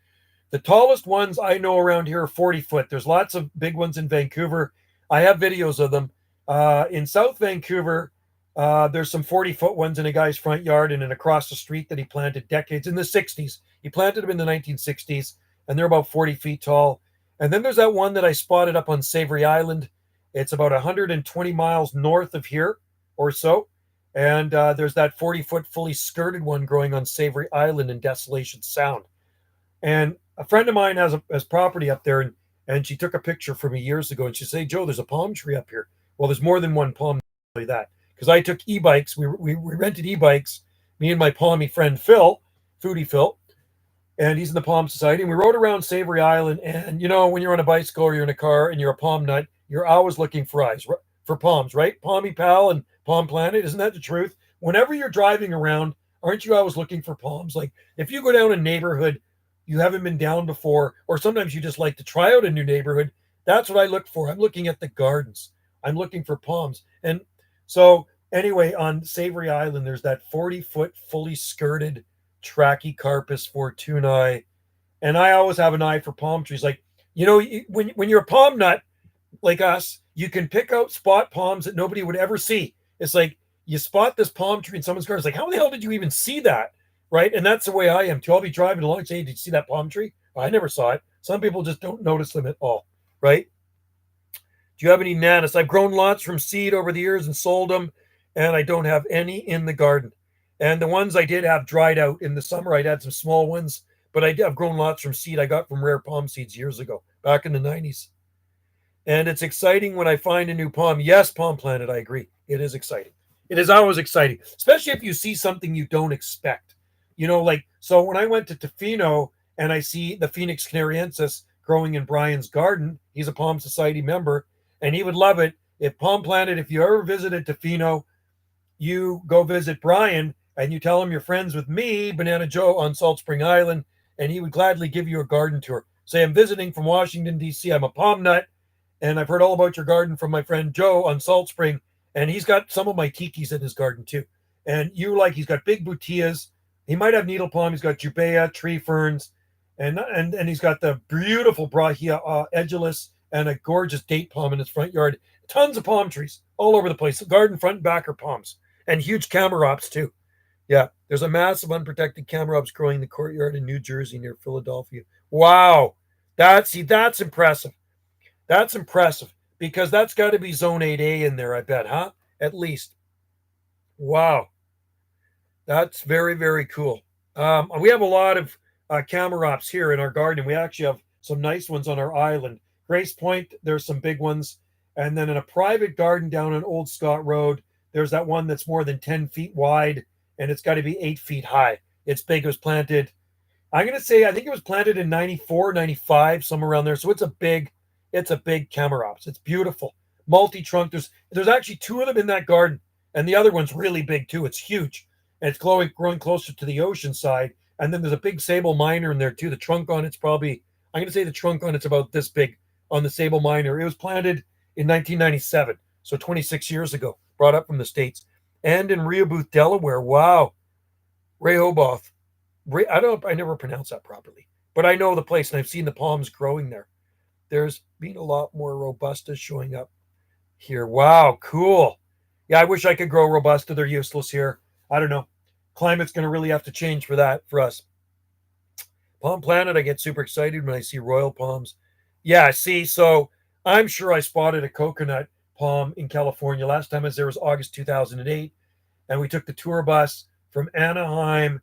The tallest ones I know around here are 40 foot. There's lots of big ones in Vancouver. I have videos of them. In South Vancouver, There's some 40-foot ones in a guy's front yard and then across the street that he planted decades in the 60s. He planted them in the 1960s, and they're about 40 feet tall. And then there's that one that I spotted up on Savory Island. It's about 120 miles north of here or so. And there's that 40-foot fully skirted one growing on Savory Island in Desolation Sound. And a friend of mine has property up there, and she took a picture for me years ago, and she said, "Hey, Joe, there's a palm tree up here." Well, there's more than one palm tree that because I took e-bikes. We rented e-bikes, me and my palmy friend Phil, Foodie Phil, and he's in the Palm Society. And we rode around Savory Island. And when you're on a bicycle or you're in a car and you're a palm nut, you're always looking for palms, right? Palmy Pal and Palm Planet, isn't that the truth? Whenever you're driving around, aren't you always looking for palms? Like if you go down a neighborhood you haven't been down before, or sometimes you just like to try out a new neighborhood, that's what I look for. I'm looking at the gardens. I'm looking for palms. And so anyway, on Savory Island, there's that 40-foot fully skirted Trachycarpus fortunei. And I always have an eye for palm trees. Like, when you're a palm nut like us, you can pick out spot palms that nobody would ever see. It's like you spot this palm tree in someone's garden. It's like, how the hell did you even see that? Right. And that's the way I am too. I'll be driving along and say, "Hey, did you see that palm tree?" I never saw it. Some people just don't notice them at all. Right. Do you have any nanas? I've grown lots from seed over the years and sold them, and I don't have any in the garden. And the ones I did have dried out in the summer. I'd had some small ones, but I've grown lots from seed I got from Rare Palm Seeds years ago, back in the 90s. And it's exciting when I find a new palm. Yes, Palm Planet, I agree. It is exciting. It is always exciting, especially if you see something you don't expect. So when I went to Tofino and I see the Phoenix canariensis growing in Brian's garden, he's a Palm Society member, and he would love it. If Palm Planet, if you ever visited Tofino, you go visit Brian and you tell him you're friends with me, Banana Joe, on Salt Spring Island, and he would gladly give you a garden tour. Say, "I'm visiting from Washington, D.C. I'm a palm nut, and I've heard all about your garden from my friend Joe on Salt Spring, and he's got some of my tikis in his garden too. And he's got big butias. He might have needle palm. He's got jubea, tree ferns, and he's got the beautiful brahia edulis and a gorgeous date palm in his front yard. Tons of palm trees all over the place. The garden front and back are palms, and huge camarops too. Yeah, there's a massive unprotected camarops growing in the courtyard in New Jersey near Philadelphia. Wow, that's impressive. That's impressive because that's got to be Zone 8A in there, I bet, huh? At least. Wow. That's very, very cool. We have a lot of camarops here in our garden. We actually have some nice ones on our island. Grace Point, there's some big ones. And then in a private garden down on Old Scott Road, there's that one that's more than 10 feet wide, and it's got to be 8 feet high. It's big. It was planted, I think it was planted in 94, 95, somewhere around there. So it's a big camarops. It's beautiful. Multi-trunk. There's actually two of them in that garden, and the other one's really big too. It's huge. And it's growing closer to the ocean side. And then there's a big sable miner in there too. The trunk on it's probably, I'm going to say the trunk on it's about this big on the sable miner. It was planted in 1997, so 26 years ago, brought up from the States. And in Rehoboth, Delaware. Wow. Rehoboth. I never pronounced that properly, but I know the place and I've seen the palms growing there. There's been a lot more Robustas showing up here. Wow, cool. Yeah, I wish I could grow Robusta. They're useless here. I don't know. Climate's going to really have to change for us. Palm Planet, I get super excited when I see royal palms. Yeah, see, so I'm sure I spotted a coconut palm in California. Last time I was there was August 2008, and we took the tour bus from Anaheim,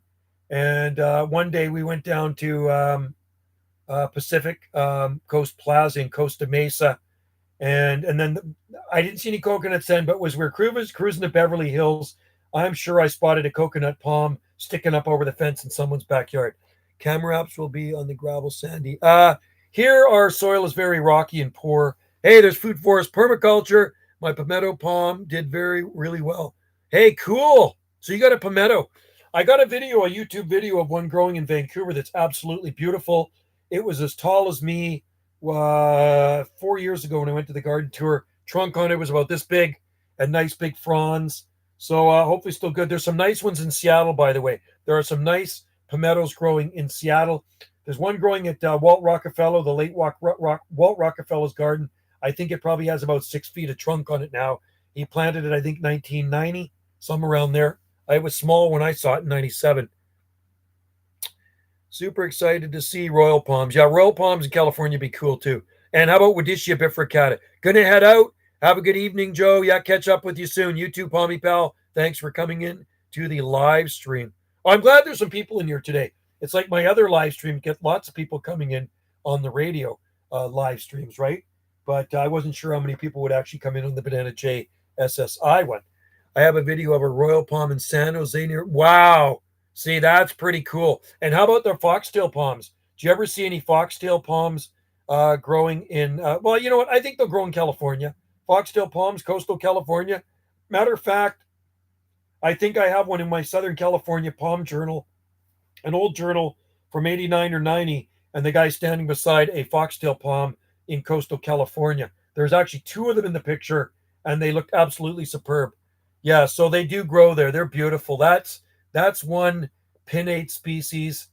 and one day we went down to Pacific Coast Plaza in Costa Mesa, and then I didn't see any coconuts then, but we're cruising to Beverly Hills, I'm sure I spotted a coconut palm sticking up over the fence in someone's backyard. Camarops will be on the gravel sandy. Here our soil is very rocky and poor. Hey, there's food forest permaculture. My palmetto palm did really well. Hey, cool. So you got a palmetto. I got a YouTube video of one growing in Vancouver that's absolutely beautiful. It was as tall as me 4 years ago when I went to the garden tour. Trunk on it was about this big and nice big fronds. So hopefully still good. There's some nice ones in Seattle, by the way. There are some nice palmettos growing in Seattle. There's one growing at Walt Rockefeller, the late Walt Rockefeller's garden. I think it probably has about 6 feet of trunk on it now. He planted it, I think, 1990. some around there. I was small when I saw it in 97. Super excited to see royal palms. Yeah, royal palms in California be cool too. And how about Wadishia bifurcata? Gonna head out. Have a good evening, Joe. Yeah, catch up with you soon. You too, Palmy Pal. Thanks for coming in to the live stream. Oh, I'm glad there's some people in here today. It's like my other live stream, get lots of people coming in on the radio live streams, right? But I wasn't sure how many people would actually come in on the Banana J SSI one. I have a video of a royal palm in San Jose near. Wow. See, that's pretty cool. And how about the foxtail palms? Do you ever see any foxtail palms growing in? Well, you know what? I think they'll grow in California. Foxtail palms, coastal California. Matter of fact, I think I have one in my Southern California Palm Journal, an old journal from 89 or 90, and the guy standing beside a foxtail palm in coastal California. There's actually two of them in the picture, and they look absolutely superb. Yeah, so they do grow there. They're beautiful. That's one pinnate species.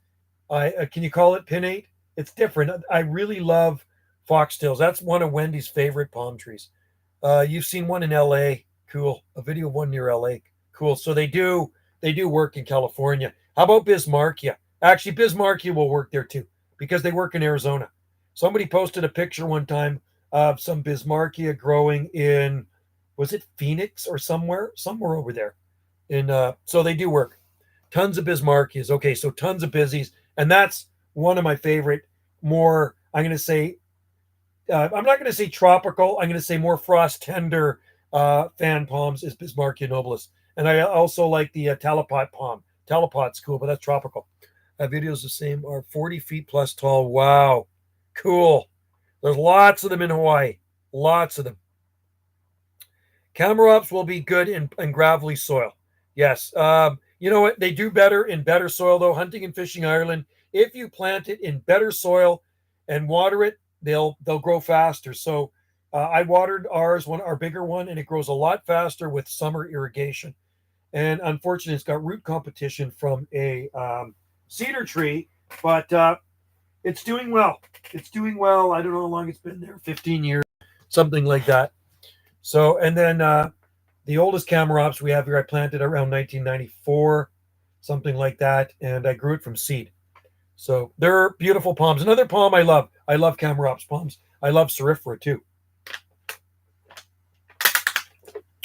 Can you call it pinnate? It's different. I really love foxtails. That's one of Wendy's favorite palm trees. You've seen one in LA. Cool. A video of one near LA. Cool. So they do work in California. How about Bismarckia? Actually, Bismarckia will work there too because they work in Arizona. Somebody posted a picture one time of some Bismarckia growing in, was it Phoenix or somewhere over there? So they do work. Tons of Bismarckias. Okay, so tons of busies, and that's one of my favorite. More, I'm going to say, I'm not going to say tropical. I'm going to say more frost tender fan palms is Bismarckia nobilis, and I also like the Talipot palm. Talipot's cool, but that's tropical. Videos the same are 40 feet plus tall. Wow, cool. There's lots of them in Hawaii. Lots of them. Camarops will be good in gravelly soil. Yes. You know what? They do better in better soil, though. Hunting and Fishing Ireland, if you plant it in better soil and water it, they'll grow faster. So I watered our bigger one, and it grows a lot faster with summer irrigation. And unfortunately, it's got root competition from a cedar tree, but it's doing well. It's doing well. I don't know how long it's been there, 15 years, something like that. So, and then the oldest Camarops we have here, I planted around 1994, something like that, and I grew it from seed. So they're beautiful palms. Another palm I love Camarops palms. I love Cerifera too.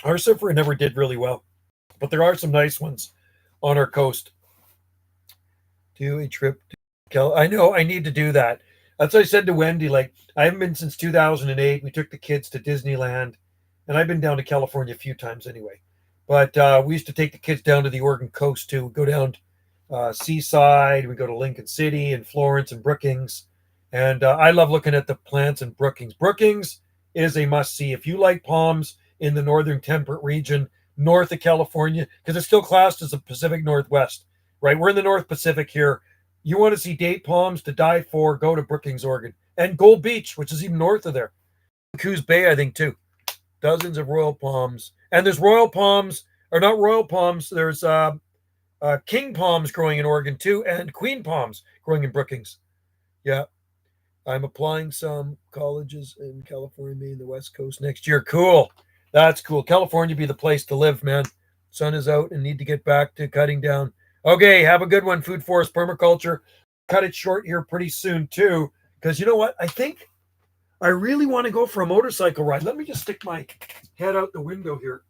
Our Cerifera never did really well, but there are some nice ones on our coast. Do a trip to I know I need to do that. That's what I said to Wendy. Like, I haven't been since 2008. We took the kids to Disneyland. And I've been down to California a few times anyway. But we used to take the kids down to the Oregon coast too. We'd go down Seaside. We go to Lincoln City and Florence and Brookings. And I love looking at the plants in Brookings. Brookings is a must-see. If you like palms in the northern temperate region, north of California, because it's still classed as the Pacific Northwest, right? We're in the North Pacific here. You want to see date palms to die for, go to Brookings, Oregon. And Gold Beach, which is even north of there. Coos Bay, I think, too. Dozens of royal palms, and there's royal palms, or not royal palms. There's king palms growing in Oregon too, and queen palms growing in Brookings. Yeah, I'm applying some colleges in California, Maine, the West Coast next year. Cool, that's cool. California be the place to live, man. Sun is out and need to get back to cutting down. Okay, have a good one. Food forest permaculture. Cut it short here pretty soon too, because you know what? I think I really want to go for a motorcycle ride. Let me just stick my head out the window here.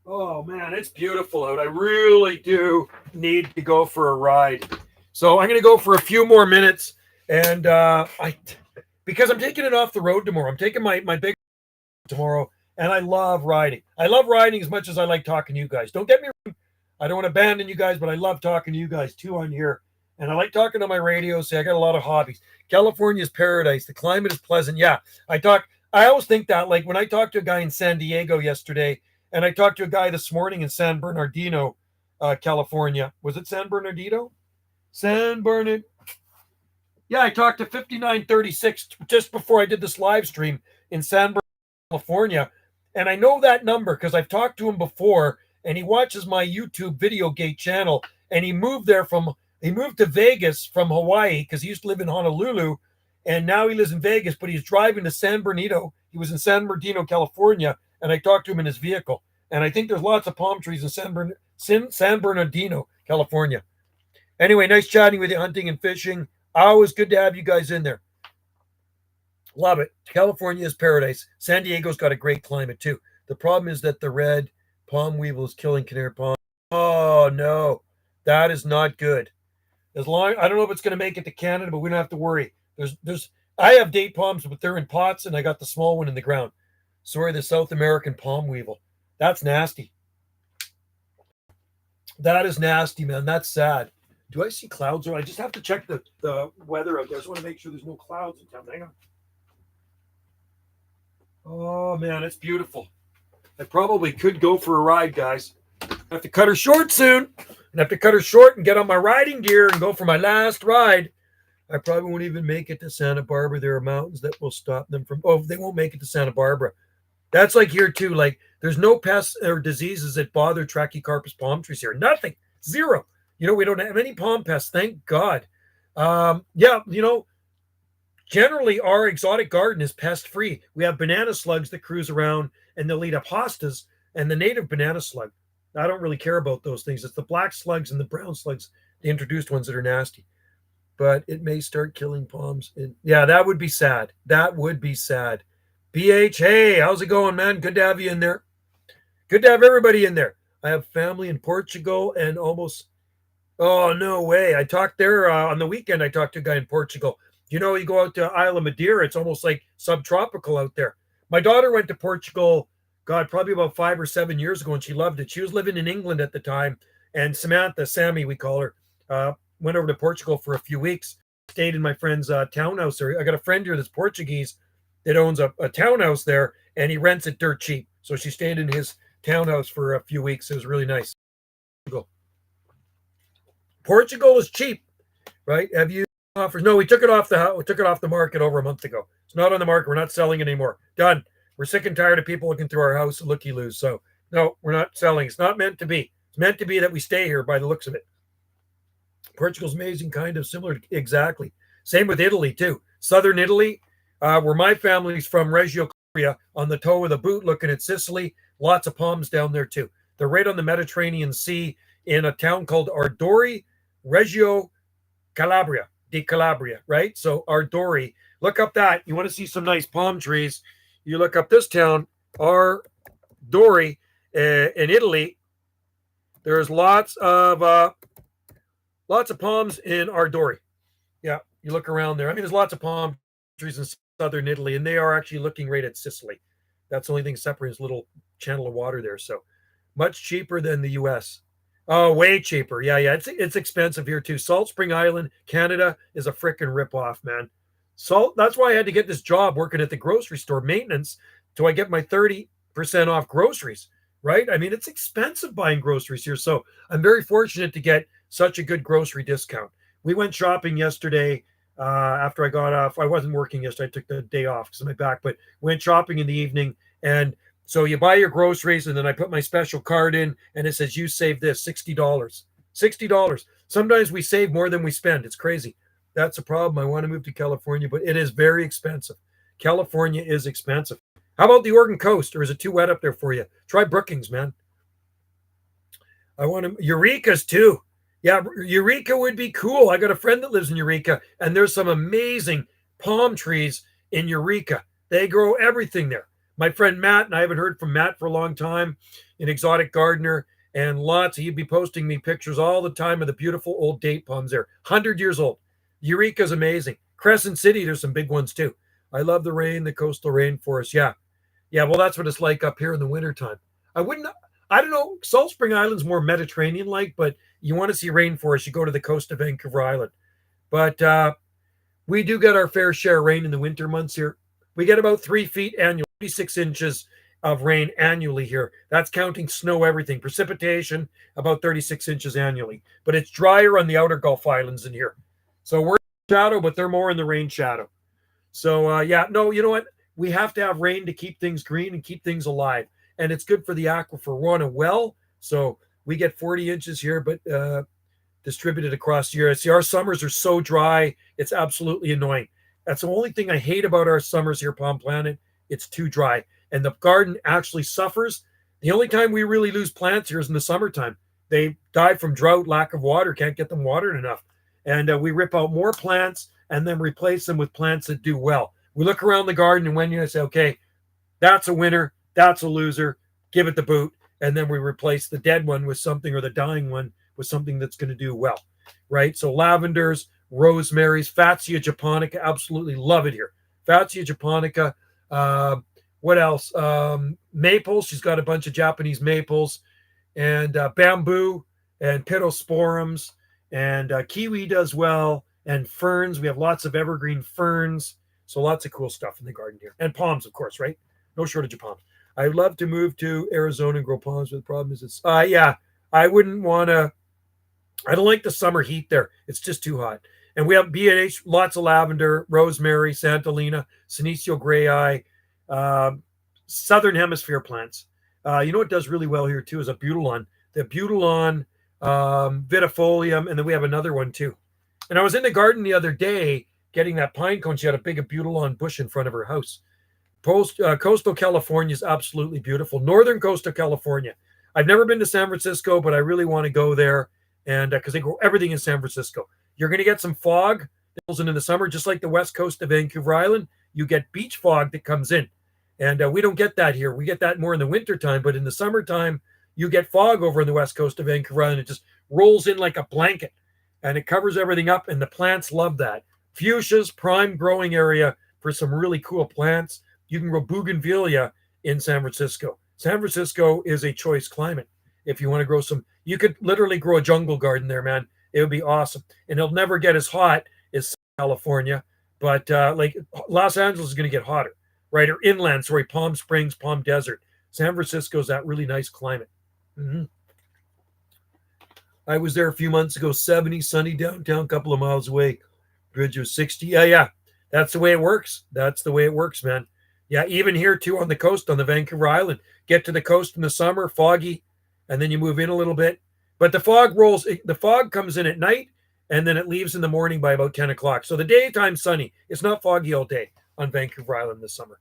Oh, man, it's beautiful out. I really do need to go for a ride. So I'm going to go for a few more minutes. And because I'm taking it off the road tomorrow. I'm taking my big tomorrow. And I love riding. I love riding as much as I like talking to you guys. Don't get me wrong. I don't want to abandon you guys, but I love talking to you guys too on here. And I like talking on my radio. So I got a lot of hobbies. California's paradise. The climate is pleasant. Yeah, I always think that, like when I talked to a guy in San Diego yesterday, and I talked to a guy this morning in San Bernardino, California. Was it San Bernardino? San Bernardino. Yeah, I talked to 5936 just before I did this live stream in San Bernardino, California. And I know that number because I've talked to him before, and he watches my YouTube Video Gate channel. And he moved to Vegas from Hawaii because he used to live in Honolulu. and now he lives in Vegas, but he's driving to San Bernardino. He was in San Bernardino, California, and I talked to him in his vehicle. And I think there's lots of palm trees in San Bernardino, California. Anyway, nice chatting with you, hunting and fishing. Always good to have you guys in there. Love it. California is paradise. San Diego's got a great climate too. The problem is that the red palm weevil is killing canary palm. Oh no, that is not good. As long I don't know if it's going to make it to Canada, but we don't have to worry. There's I have date palms, but they're in pots, and I got the small one in the ground. Sorry, the South American palm weevil. That's nasty. That is nasty, man. That's sad. Do I see clouds? Or I just have to check the weather out there. I just want to make sure there's no clouds in town. Hang on. Oh man, it's beautiful. I probably could go for a ride, guys. I have to cut her short soon. I have to cut her short and get on my riding gear and go for my last ride. I probably won't even make it to Santa Barbara. There are mountains that will stop them from. Oh, they won't make it to Santa Barbara. That's like here too. Like there's no pests or diseases that bother Trachycarpus palm trees here. Nothing. Zero. We don't have any palm pests. Thank God. Yeah, generally our exotic garden is pest free. We have banana slugs that cruise around and they'll eat up hostas and the native banana slug. I don't really care about those things. It's the black slugs and the brown slugs, the introduced ones that are nasty. But it may start killing palms. Yeah, that would be sad. That would be sad. BH, hey, how's it going, man? Good to have you in there. Good to have everybody in there. I have family in Portugal and almost, oh, no way. I talked there on the weekend. I talked to a guy in Portugal. You go out to Isle of Madeira, it's almost like subtropical out there. My daughter went to Portugal, God, probably about 5 or 7 years ago, and she loved it. She was living in England at the time, and Sammy, we call her, went over to Portugal for a few weeks, stayed in my friend's townhouse there. I got a friend here that's Portuguese that owns a townhouse there, and he rents it dirt cheap. So she stayed in his townhouse for a few weeks. It was really nice. Portugal is cheap, right? Have you offers? No, we took it off the market over a month ago. It's not on the market. We're not selling anymore. Done. We're sick and tired of people looking through our house looky-loos. So no, we're not selling. It's not meant to be. It's meant to be that we stay here by the looks of it. Portugal's amazing, kind of similar. Exactly. Same with Italy too. Southern Italy, where my family's from, Reggio Calabria, on the toe of the boot, looking at Sicily. Lots of palms down there too. They're right on the Mediterranean Sea in a town called Ardori, Reggio Calabria, di Calabria, right? So Ardori, look up that. You want to see some nice palm trees? You look up this town, Ardori, in Italy. There's lots of palms in Ardori. Yeah, you look around there. I mean, there's lots of palm trees in southern Italy, and they are actually looking right at Sicily. That's the only thing separating this little channel of water there. So much cheaper than the U.S. Oh, way cheaper. Yeah. It's expensive here too. Salt Spring Island, Canada is a freaking ripoff, man. That's why I had to get this job working at the grocery store maintenance till I get my 30% off groceries, right? I mean, it's expensive buying groceries here. So I'm very fortunate to get such a good grocery discount. We went shopping yesterday after I got off. I wasn't working yesterday. I took the day off because of my back, but went shopping in the evening. And so you buy your groceries, and then I put my special card in, and it says, you save this, $60. $60. Sometimes we save more than we spend. It's crazy. That's a problem. I want to move to California, but it is very expensive. California is expensive. How about the Oregon coast, or is it too wet up there for you? Try Brookings, man. I want to, Eureka's too. Yeah, Eureka would be cool. I got a friend that lives in Eureka, and there's some amazing palm trees in Eureka. They grow everything there. My friend Matt, and I haven't heard from Matt for a long time, an exotic gardener, and he'd be posting me pictures all the time of the beautiful old date palms there. 100 years old. Eureka's amazing. Crescent City, there's some big ones too. I love the rain, the coastal rainforest. Yeah. Yeah, well, that's what it's like up here in the wintertime. I don't know, Salt Spring Island's more Mediterranean-like, but you want to see rainforest, you go to the coast of Vancouver Island. But we do get our fair share of rain in the winter months here. We get about 3 feet annually, 36 inches of rain annually here. That's counting snow, everything. Precipitation, about 36 inches annually. But it's drier on the outer Gulf Islands in here. So we're in the shadow, but they're more in the rain shadow. So, you know what? We have to have rain to keep things green and keep things alive. And it's good for the aquifer. We're on a well, so we get 40 inches here, but distributed across the year. See, our summers are so dry, it's absolutely annoying. That's the only thing I hate about our summers here, Palm Planet. It's too dry, and the garden actually suffers. The only time we really lose plants here is in the summertime. They die from drought, lack of water, can't get them watered enough, and we rip out more plants and then replace them with plants that do well. We look around the garden, and when you say, okay, that's a winner, that's a loser, give it the boot, and then we replace the dead one with something, or the dying one with something that's going to do well, right? So lavenders, rosemaries, Fatsia japonica, absolutely love it here. Fatsia japonica. What else? Maples. She's got a bunch of Japanese maples, and bamboo, and pittosporums, and kiwi does well, and ferns. We have lots of evergreen ferns. So lots of cool stuff in the garden here. And palms, of course, right? No shortage of palms. I'd love to move to Arizona and grow palms, but the problem is it's, yeah, I wouldn't want to. I don't like the summer heat there. It's just too hot. And we have B&H, lots of lavender, rosemary, Santolina, Senecio grayi, southern hemisphere plants. You know what does really well here too is a butylon. The butylon, vidifolium, and then we have another one too. And I was in the garden the other day getting that pine cone. She had a big butylon bush in front of her house. Coastal California is absolutely beautiful. Northern coastal California. I've never been to San Francisco, but I really want to go there, and because they grow everything in San Francisco. You're going to get some fog in the summer, just like the west coast of Vancouver Island. You get beach fog that comes in, and we don't get that here. We get that more in the wintertime, but in the summertime, you get fog over on the west coast of Vancouver Island. It just rolls in like a blanket, and it covers everything up, and the plants love that. Fuchsias, prime growing area for some really cool plants. You can grow bougainvillea in San Francisco. San Francisco is a choice climate. If you want to grow some, you could literally grow a jungle garden there, man. It would be awesome. And it'll never get as hot as California, but like Los Angeles is going to get hotter, right? Or inland, sorry, Palm Springs, Palm Desert. San Francisco is that really nice climate. Mm-hmm. I was there a few months ago, 70, sunny downtown, a couple of miles away. Bridge was 60. Yeah. That's the way it works. That's the way it works, man. Yeah, even here too on the coast, on the Vancouver Island. Get to the coast in the summer, foggy, and then you move in a little bit. But the fog comes in at night, and then it leaves in the morning by about 10 o'clock. So the daytime sunny. It's not foggy all day on Vancouver Island this summer.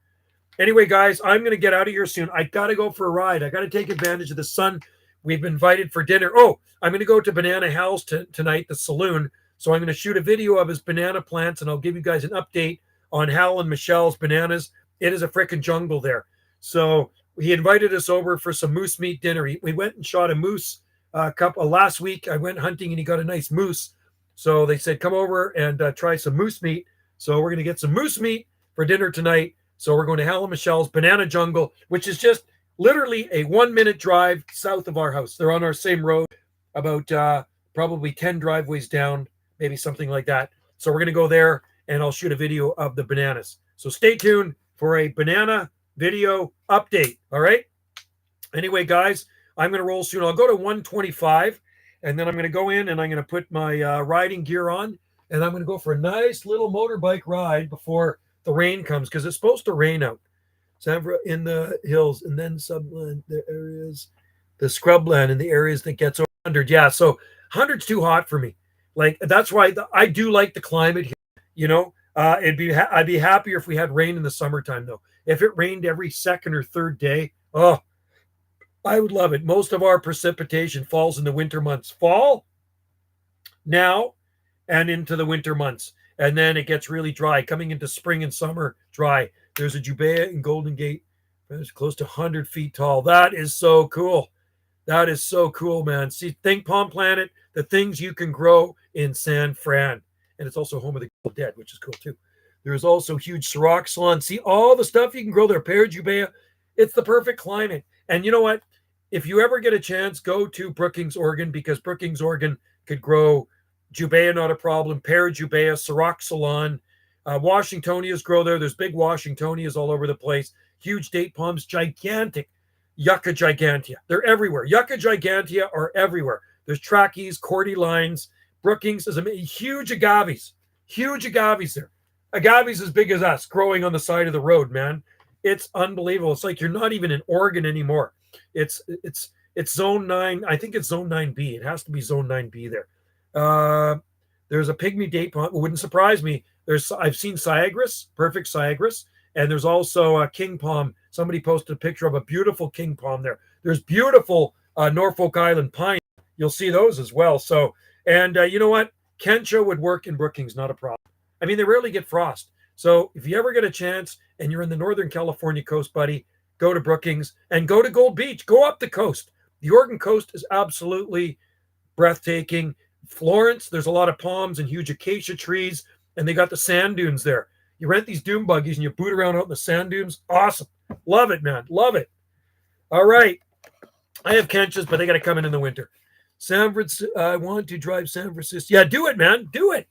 Anyway, guys, I'm going to get out of here soon. I got to go for a ride. I got to take advantage of the sun. We've been invited for dinner. Oh, I'm going to go to Banana Hal's tonight, the saloon. So I'm going to shoot a video of his banana plants, and I'll give you guys an update on Hal and Michelle's bananas. It is a freaking jungle there. So he invited us over for some moose meat dinner. We went and shot a moose last week. I went hunting and he got a nice moose. So they said, come over and try some moose meat. So we're going to get some moose meat for dinner tonight. So we're going to Hal and Michelle's Banana Jungle, which is just literally a 1-minute drive south of our house. They're on our same road, about probably 10 driveways down, maybe something like that. So we're going to go there and I'll shoot a video of the bananas. So stay tuned for a banana video update. All right. Anyway, guys, I'm going to roll soon. I'll go to 125, and then I'm going to go in and I'm going to put my riding gear on, and I'm going to go for a nice little motorbike ride before the rain comes, because it's supposed to rain out. In the hills, and then subland, the areas, the scrubland, and the areas that gets over 100. Yeah, so 100's too hot for me. Like, that's why I do like the climate here. You know, I'd be happier if we had rain in the summertime, though. If it rained every second or third day, oh, I would love it. Most of our precipitation falls in the winter months. Fall, now, and into the winter months. And then it gets really dry. Coming into spring and summer, dry. There's a Jubea in Golden Gate. It's close to 100 feet tall. That is so cool. That is so cool, man. See, think Palm Planet, the things you can grow in San Fran. And it's also home of the dead, which is cool too. There's also huge Syroxylon. See all the stuff you can grow there. Pear Jubea. It's the perfect climate. And you know what? If you ever get a chance, go to Brookings, Oregon, because Brookings, Oregon could grow Jubea, not a problem. Pear Jubea, Syroxylon. Washingtonias grow there. There's big Washingtonias all over the place. Huge date palms, gigantic Yucca gigantea. They're everywhere. Yucca gigantea are everywhere. There's trachys, cordylines. Brookings is huge agaves. Huge agaves there. Agaves as big as us, growing on the side of the road, man. It's unbelievable. It's like you're not even in Oregon anymore. It's zone 9. I think it's zone 9B. It has to be zone 9B there. There's a pygmy date palm. It wouldn't surprise me. I've seen Ciagris, perfect Ciagris, and there's also a king palm. Somebody posted a picture of a beautiful king palm there. There's beautiful Norfolk Island pine. You'll see those as well. So, and you know what? Kencha would work in Brookings, not a problem. I mean, they rarely get frost. So if you ever get a chance and you're in the Northern California coast, buddy, go to Brookings and go to Gold Beach. Go up the coast. The Oregon coast is absolutely breathtaking. Florence, there's a lot of palms and huge acacia trees, and they got the sand dunes there. You rent these dune buggies and you boot around out in the sand dunes. Awesome. Love it, man. Love it. All right. I have Kenchas, but they got to come in the winter. San Francisco, I want to drive San Francisco. Yeah, do it, man. Do it.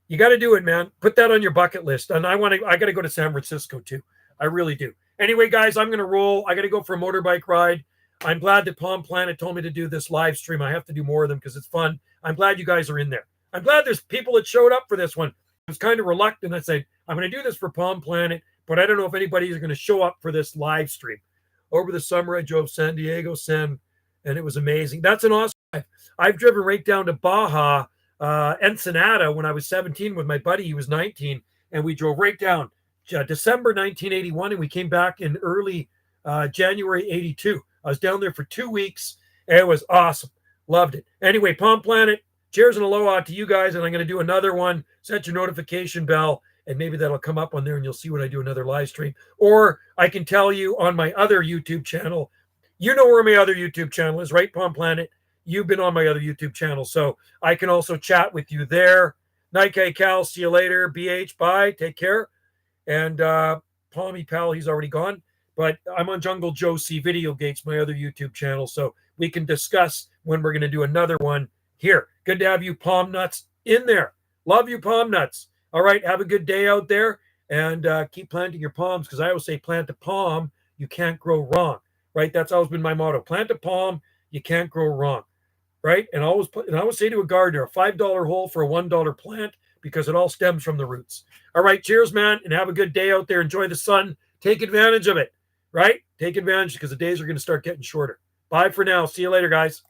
You got to do it, man. Put that on your bucket list. And I got to go to San Francisco too. I really do. Anyway, guys, I'm going to roll. I got to go for a motorbike ride. I'm glad that Palm Planet told me to do this live stream. I have to do more of them because it's fun. I'm glad you guys are in there. I'm glad there's people that showed up for this one. I was kind of reluctant. I said, I'm going to do this for Palm Planet, but I don't know if anybody is going to show up for this live stream. Over the summer, I drove San Diego, and it was amazing. That's an awesome drive. I've driven right down to Baja, Ensenada when I was 17 with my buddy. He was 19, and we drove right down December 1981, and we came back in early January 82. I was down there for 2 weeks. It was awesome. Loved it. Anyway, Palm Planet, cheers and aloha to you guys, and I'm going to do another one. Set your notification bell, and maybe that'll come up on there, and you'll see when I do another live stream. Or I can tell you on my other YouTube channel. You know where my other YouTube channel is, right, Palm Planet? You've been on my other YouTube channel, so I can also chat with you there. Nike Cal, see you later. BH, bye. Take care. And Palmy Pal, he's already gone. But I'm on Jungle Joe C Video Gates, my other YouTube channel, so we can discuss when we're going to do another one here. Good to have you palm nuts in there. Love you, palm nuts. All right, have a good day out there, and keep planting your palms, because I always say plant a palm, you can't grow wrong, right? That's always been my motto. Plant a palm, you can't grow wrong, right? And I always say to a gardener, a $5 hole for a $1 plant, because it all stems from the roots. All right, cheers, man, and have a good day out there. Enjoy the sun. Take advantage of it. Right? Take advantage, because the days are going to start getting shorter. Bye for now. See you later, guys.